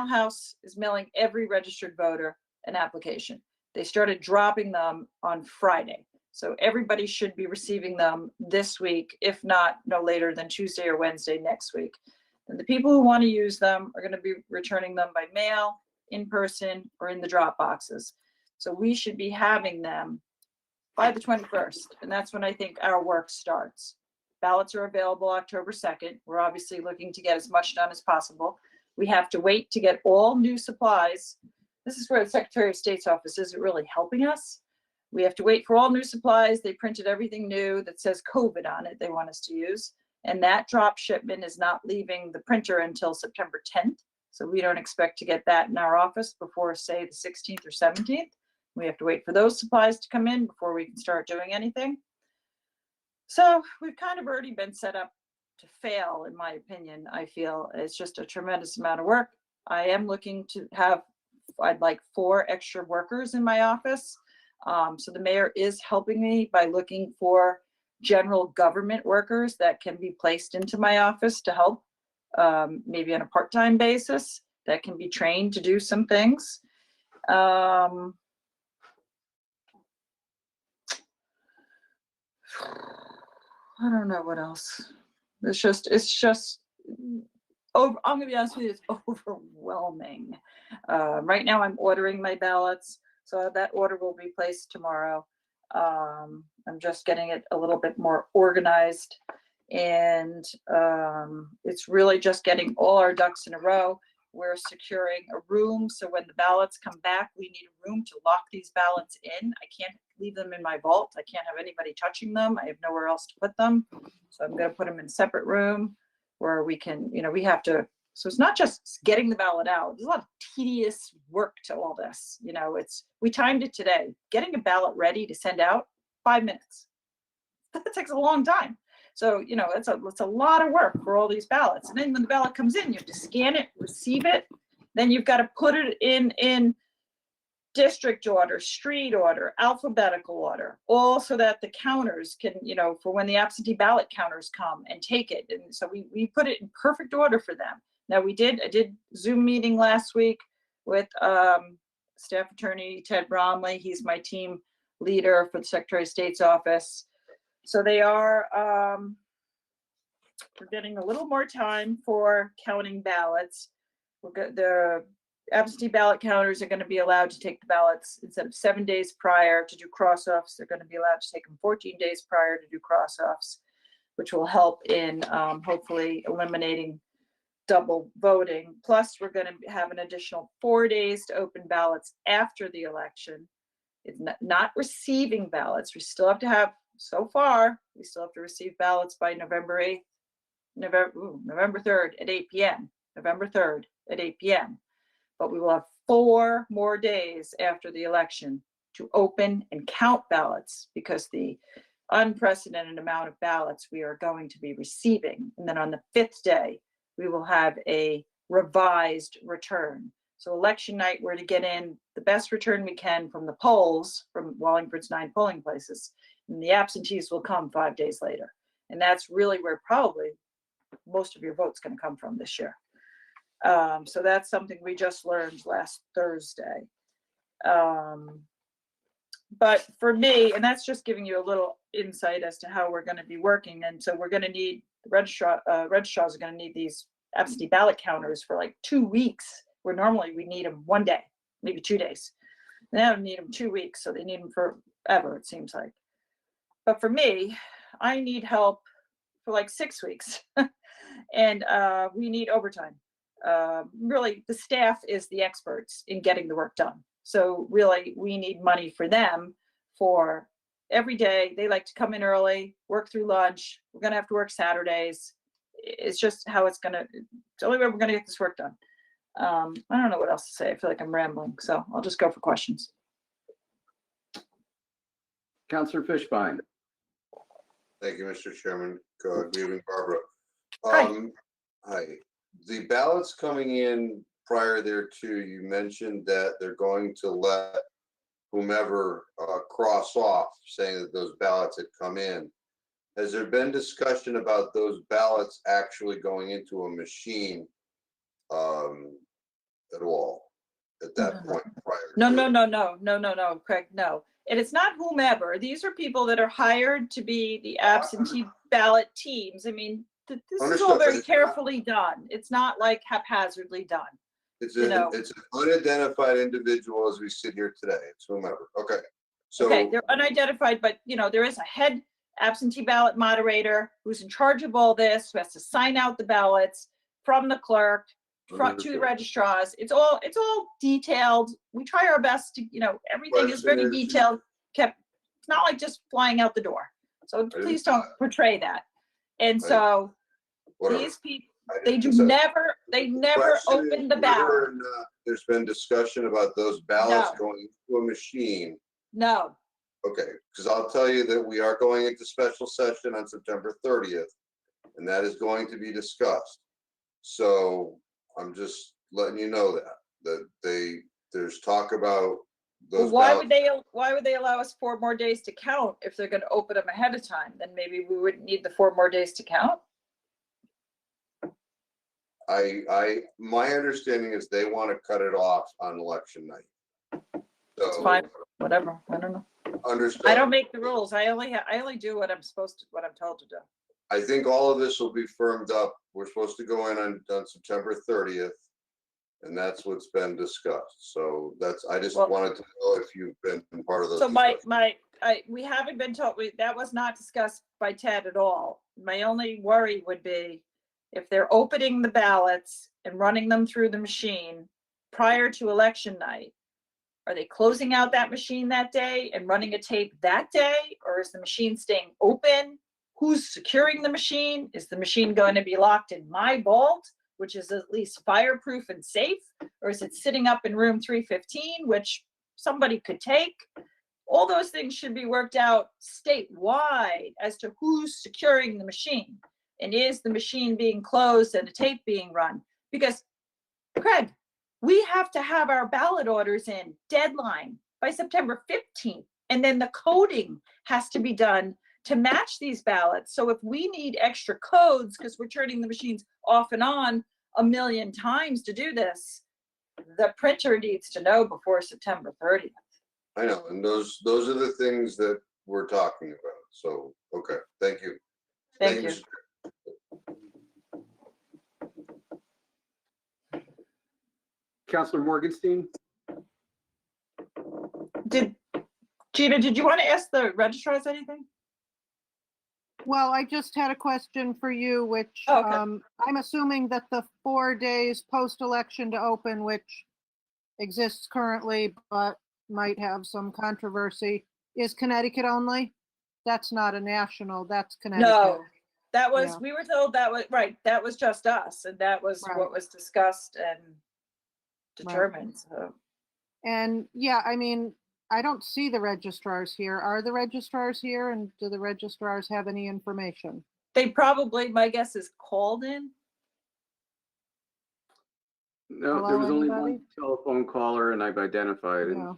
house is mailing every registered voter an application. They started dropping them on Friday. So everybody should be receiving them this week, if not no later than Tuesday or Wednesday next week. And the people who want to use them are going to be returning them by mail, in person, or in the drop boxes. So we should be having them by the 21st. And that's when I think our work starts. Ballots are available October 2nd. We're obviously looking to get as much done as possible. We have to wait to get all new supplies. This is where the Secretary of State's office isn't really helping us. We have to wait for all new supplies. They printed everything new that says COVID on it they want us to use. And that drop shipment is not leaving the printer until September 10th. So we don't expect to get that in our office before, say, the 16th or 17th. We have to wait for those supplies to come in before we can start doing anything. So we've kind of already been set up to fail, in my opinion. I feel it's just a tremendous amount of work. I am looking to have, I'd like 4 extra workers in my office. So the mayor is helping me by looking for general government workers that can be placed into my office to help, maybe on a part-time basis, that can be trained to do some things. I don't know what else. It's just over. I'm gonna be honest with you, it's overwhelming. Right now I'm ordering my ballots, so that order will be placed tomorrow. I'm just getting it a little bit more organized, and it's really just getting all our ducks in a row. We're securing a room, so when the ballots come back, we need a room to lock these ballots in. I can't leave them in my vault. I can't have anybody touching them. I have nowhere else to put them. So I'm going to put them in a separate room where we can, we have to So it's not just getting the ballot out. There's a lot of tedious work to all this. We timed it today. Getting a ballot ready to send out, 5 minutes. That takes a long time. So, it's a lot of work for all these ballots. And then when the ballot comes in, you have to scan it, receive it. Then you've got to put it in district order, street order, alphabetical order, all so that the counters can, for when the absentee ballot counters come and take it. And so we put it in perfect order for them. Now I did Zoom meeting last week with Staff Attorney Ted Bromley. He's my team leader for the Secretary of State's office. So they are, we're getting a little more time for counting ballots. The absentee ballot counters are going to be allowed to take the ballots instead of 7 days prior to do cross-offs. They're going to be allowed to take them 14 days prior to do cross-offs, which will help in hopefully eliminating double voting. Plus, we're going to have an additional 4 days to open ballots after the election. It's not receiving ballots. We still have to have, so far, we still have to receive ballots by November 8th, November 3rd at 8 p.m. November 3rd at 8 p.m. But we will have 4 more days after the election to open and count ballots because the unprecedented amount of ballots we are going to be receiving. And then on the 5th day, we will have a revised return. So election night, we're to get in the best return we can from the polls, from Wallingford's 9 polling places. And the absentees will come 5 days later. And that's really where probably most of your vote's going to come from this year. So that's something we just learned last Thursday. But for me, and that's just giving you a little insight as to how we're going to be working. And so we're going to need, registrars are going to need these absentee ballot counters for like 2 weeks, where normally we need them 1 day, maybe 2 days. Now we need them 2 weeks, so they need them forever, it seems like. But for me, I need help for like 6 weeks. And we need overtime. Really, the staff is the experts in getting the work done. So really, we need money for them for every day. They like to come in early, work through lunch. We're going to have to work Saturdays. It's just how it's the only way we're going to get this work done. I don't know what else to say. I feel like I'm rambling, so I'll just go for questions. Councilor Fishbein. Thank you, Mr. Chairman. Good evening, Barbara. Hi. Hi. The ballots coming in prior thereto, you mentioned that they're going to let whomever cross off, saying that those ballots had come in. Has there been discussion about those ballots actually going into a machine at all at that point prior? No, Craig, no. And it's not whomever. These are people that are hired to be the absentee ballot teams. I mean, this is all very carefully done. It's not like haphazardly done. It's an unidentified individual as we sit here today. It's whomever. Okay. So okay, they're unidentified, but there is a head absentee ballot moderator who's in charge of all this, who has to sign out the ballots from the clerk to the registrars. It's all detailed. We try our best to, everything is very detailed, kept. It's not like just flying out the door. So please don't portray that. And so these people, they never open the ballot. There's been discussion about those ballots going into a machine. No. Okay, because I'll tell you that we are going into special session on September 30th, and that is going to be discussed. So I'm just letting you know that there's talk about those. Well, why would they allow us 4 more days to count if they're going to open them ahead of time? Then maybe we wouldn't need the 4 more days to count. My understanding is they want to cut it off on election night. So, it's fine, whatever. I don't know. Understood. I don't make the rules. I only do what I'm told to do. I think all of this will be firmed up. We're supposed to go in on September 30th, and that's what's been discussed. So I just wanted to know if you've been part of those. So we haven't been told. That was not discussed by Ted at all. My only worry would be if they're opening the ballots and running them through the machine prior to election night. Are they closing out that machine that day and running a tape that day? Or is the machine staying open? Who's securing the machine? Is the machine going to be locked in my vault which is at least fireproof and safe? Or is it sitting up in room 315, which somebody could take? All those things should be worked out statewide as to who's securing the machine. And is the machine being closed and a tape being run? Because, Craig, we have to have our ballot orders in deadline by September 15th. And then the coding has to be done to match these ballots. So if we need extra codes, because we're turning the machines off and on a million times to do this, the printer needs to know before September 30th. I know, and those are the things that we're talking about. So, okay, thank you. Thank you. Mr. Counselor Morgenstein? Gina, did you want to ask the registrars anything? Well, I just had a question for you, which Okay. I'm assuming that the 4 days post-election to open, which exists currently but might have some controversy, is Connecticut only? That's not a national, that's Connecticut. No, that was, Yeah. we were told that was, right, that was just us, and that was Right. what was discussed and determined, so. And yeah, I mean, I don't see the registrars here. Are the registrars here, and do the registrars have any information? They probably, my guess is called in. No, Hello, there was only anybody? one telephone caller and I've identified it. Yeah.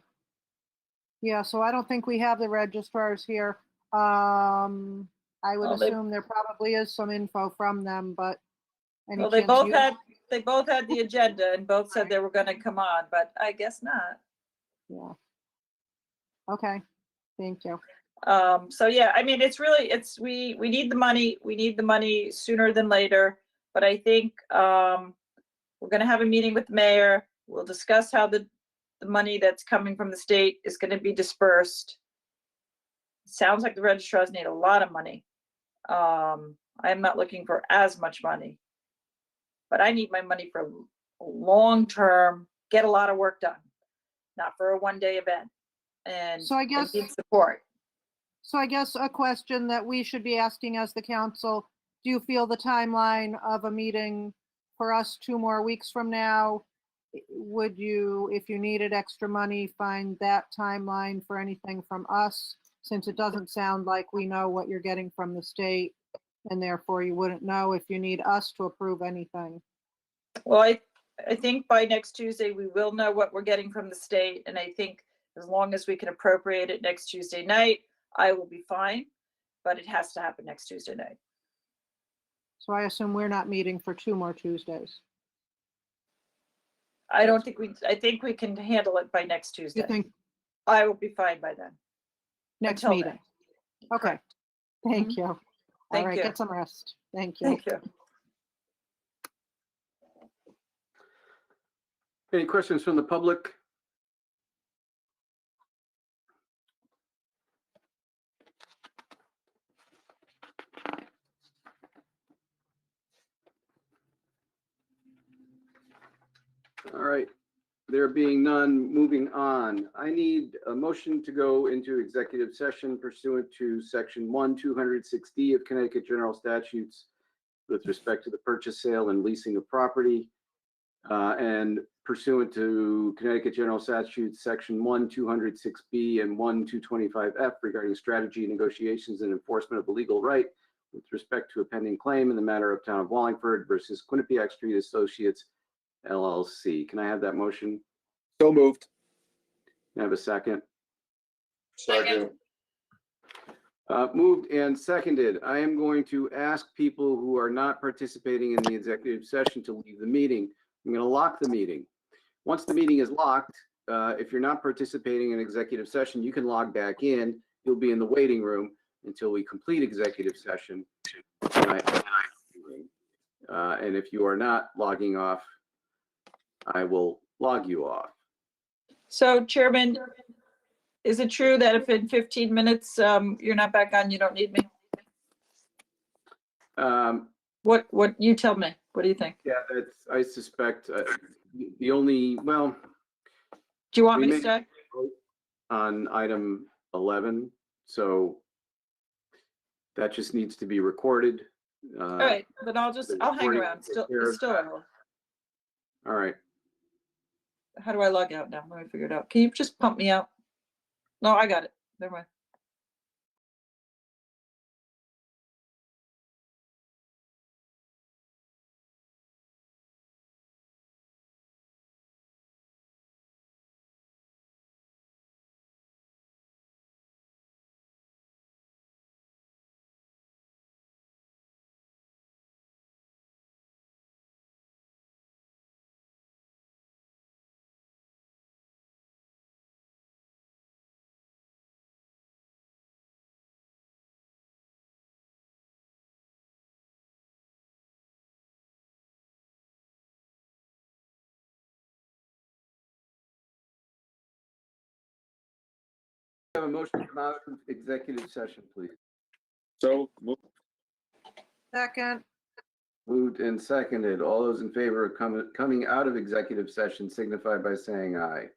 Yeah, so I don't think we have the registrars here. I would Well, they- assume there probably is some info from them, but any Well, they chance both you- had the agenda and both said they were gonna come on, but I guess not. Yeah. Okay, thank you. So yeah, I mean, it's really, we need the money sooner than later. But I think, we're gonna have a meeting with the mayor. We'll discuss how the money that's coming from the state is gonna be dispersed. Sounds like the registrars need a lot of money. I'm not looking for as much money. But I need my money for long-term, get a lot of work done, not for a one-day event. And So I guess- need support. So I guess a question that we should be asking as the council, do you feel the timeline of a meeting for us 2 more weeks from now? Would you, if you needed extra money, find that timeline for anything from us? Since it doesn't sound like we know what you're getting from the state, and therefore you wouldn't know if you need us to approve anything. Well, I think by next Tuesday, we will know what we're getting from the state. And I think as long as we can appropriate it next Tuesday night, I will be fine. But it has to happen next Tuesday night. So I assume we're not meeting for 2 more Tuesdays. I don't think I think we can handle it by next Tuesday. You think I will be fine by then. next Until then. meeting? Okay, thank you. All Thank right, you. get some rest. Thank you. Thank you. Any questions from the public? All right, there being none, moving on. I need a motion to go into executive session pursuant to section 1-206D of Connecticut General Statutes with respect to the purchase, sale, and leasing of property, and pursuant to Connecticut General Statutes section 1-206B and 1-225F regarding strategy, negotiations, and enforcement of a legal right with respect to a pending claim in the matter of Town of Wallingford versus Quinnipiac Street Associates LLC. Can I have that motion? So moved. Can I have a second? Second, Moved and seconded. I am going to ask people who are not participating in the executive session to leave the meeting. I'm going to lock the meeting. Once the meeting is locked, if you're not participating in executive session, you can log back in. You'll be in the waiting room until we complete executive session. And if you are not logging off, I will log you off. So Chairman, is it true that if in 15 minutes you're not back on, you don't need me? What you tell me? What do you think? Yeah, that's, I suspect the only, well. Do you want me we to may stay? vote on item 11, so that just needs to be recorded. All right, then I'll hang around. It's still on. All right. How do I log out now? Let me figure it out. Can you just pump me out? No, I got it. Never mind. Have a motion to come out of executive session, please. So moved. Second, Moved and seconded. All those in favor of coming out of executive session signify by saying aye.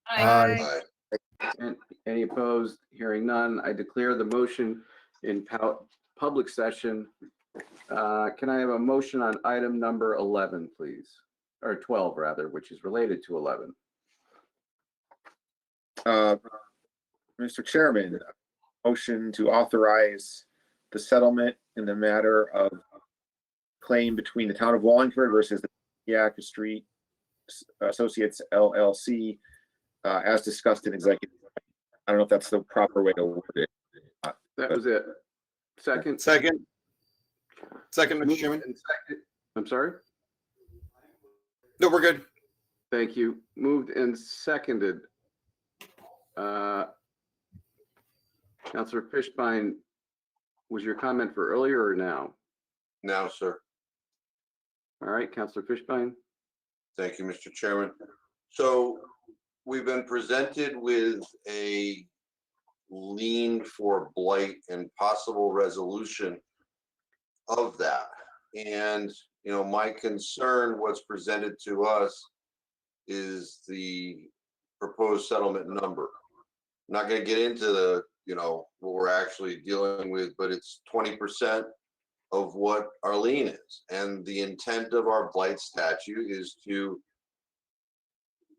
aye. And any opposed? Hearing none, I declare the motion in public session. Can I have a motion on item number 11, please? Or 12, rather, which is related to 11. Mr. Chairman, motion to authorize the settlement in the matter of claim between the town of Wallingford versus the Yakka Street Associates LLC, as discussed in executive. I don't know if that's the proper way to word it. That was it. Second. Second, Mr. Moved Chairman. and seconded. I'm sorry? No, we're good. Thank you. Moved and seconded. Councilor Fishbein, was your comment for earlier or now? Now, sir. All right, Councilor Fishbein. Thank you, Mr. Chairman. So we've been presented with a lien for blight and possible resolution of that. And, you know, my concern, what's presented to us is the proposed settlement number. I'm not going to get into the, you know, what we're actually dealing with, but it's 20% of what our lien is. And the intent of our blight statute is to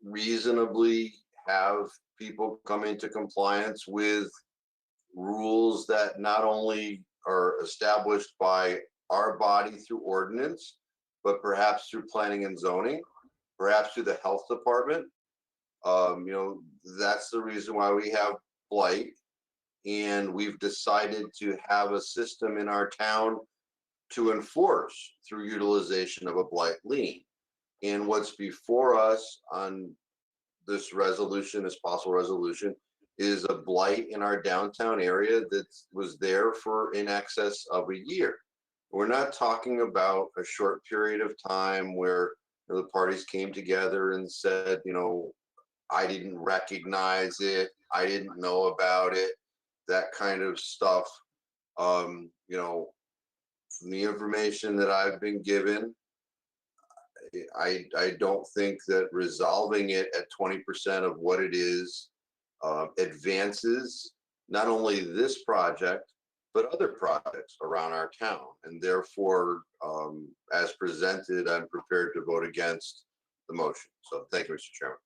reasonably have people come into compliance with rules that not only are established by our body through ordinance, but perhaps through planning and zoning, perhaps through the health department. You know, that's the reason why we have blight. And we've decided to have a system in our town to enforce through utilization of a blight lien. And what's before us on this resolution, this possible resolution, is a blight in our downtown area that was there for in excess of a year. We're not talking about a short period of time where, you know, the parties came together and said, you know, I didn't recognize it, I didn't know about it, that kind of stuff. You know, from the information that I've been given, I don't think that resolving it at 20% of what it is advances not only this project, but other projects around our town. And therefore, as presented, I'm prepared to vote against the motion. So thank you, Mr. Chairman.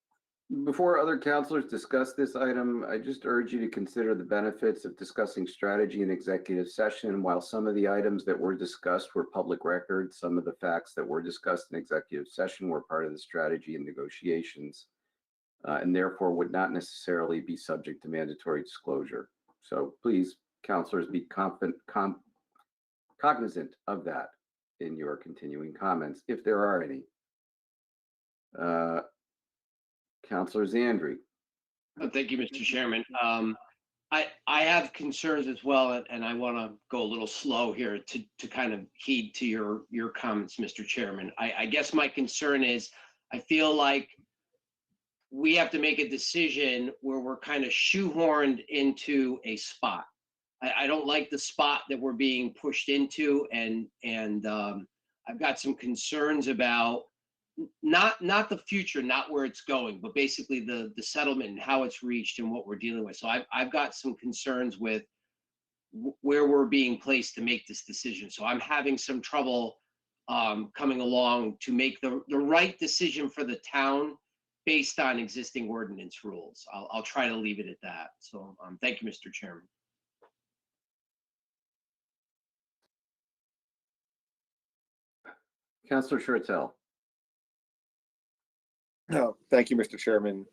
Before other councilors discuss this item, I just urge you to consider the benefits of discussing strategy in executive session. While some of the items that were discussed were public record, some of the facts that were discussed in executive session were part of the strategy and negotiations, and therefore would not necessarily be subject to mandatory disclosure. So please, councilors, be cognizant of that in your continuing comments, if there are any. Councilor Zandri. Thank you, Mr. Chairman. I have concerns as well, and I want to go a little slow here to kind of heed to your comments, Mr. Chairman. I guess my concern is I feel like we have to make a decision where we're kind of shoehorned into a spot. I don't like the spot that we're being pushed into, and I've got some concerns about not the future, not where it's going, but basically the settlement and how it's reached and what we're dealing with. So I've got some concerns with where we're being placed to make this decision. So I'm having some trouble coming along to make the right decision for the town based on existing ordinance rules. I'll try to leave it at that. So thank you, Mr. Chairman. Councilor Shurtell. No, thank you, Mr. Chairman.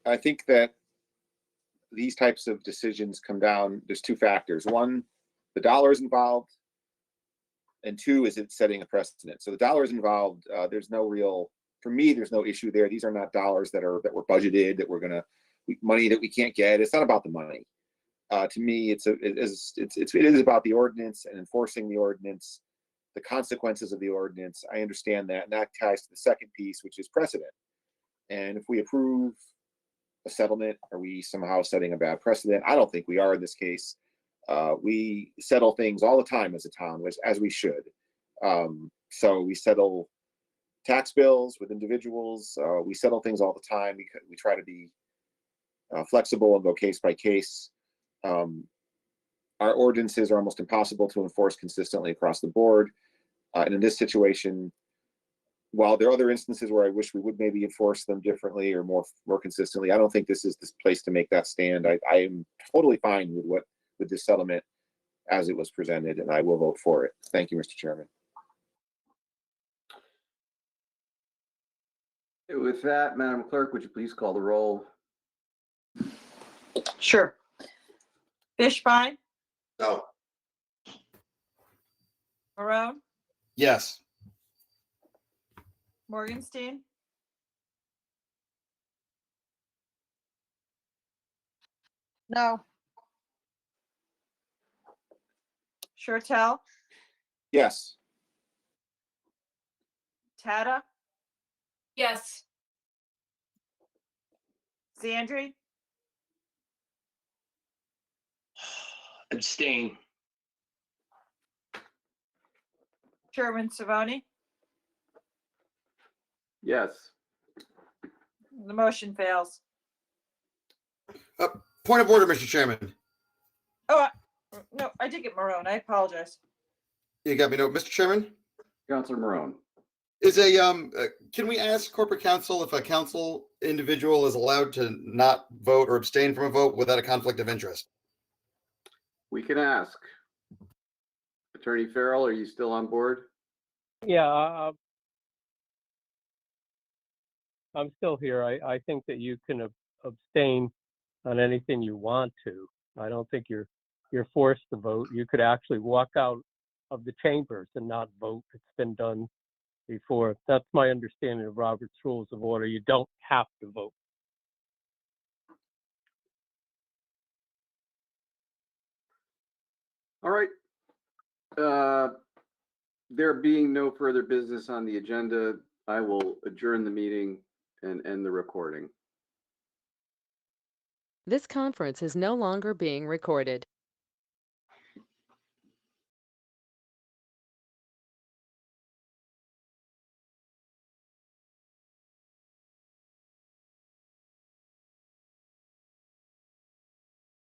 I think that these types of decisions come down, there's two factors. One, the dollars involved, and two, is it setting a precedent? So the dollars involved, there's no real, for me, there's no issue there. These are not dollars that were budgeted, that we're gonna, money that we can't get. It's not about the money. To me, it is about the ordinance and enforcing the ordinance, the consequences of the ordinance. I understand that, and that ties to the second piece, which is precedent. And if we approve a settlement, are we somehow setting a bad precedent? I don't think we are in this case. We settle things all the time as a town, as we should. So we settle tax bills with individuals. We settle things all the time. We try to be flexible and go case by case. Our ordinances are almost impossible to enforce consistently across the board. And in this situation, while there are other instances where I wish we would maybe enforce them differently or more consistently, I don't think this is the place to make that stand. I am totally fine with this settlement as it was presented, and I will vote for it. Thank you, Mr. Chairman. With that, Madam Clerk, would you please call the roll? Sure. Fishbein, No. Marone, Yes. Morgenstein, No. Shurtell, Yes. Tata, Yes. Zandri, Abstain. Chairman Savoni. Yes. The motion fails. Point of order, Mr. Chairman. Oh, no, I did get Marone. I apologize. You got me. No, Mr. Chairman. Councilor Marone. Is can we ask corporate counsel if a council individual is allowed to not vote or abstain from a vote without a conflict of interest? We can ask. Attorney Farrell, are you still on board? Yeah, I'm still here. I think that you can abstain on anything you want to. I don't think you're forced to vote. You could actually walk out of the chambers and not vote. It's been done before. That's my understanding of Robert's Rules of Order. You don't have to vote. All right. There being no further business on the agenda, I will adjourn the meeting and end the recording. This conference is no longer being recorded.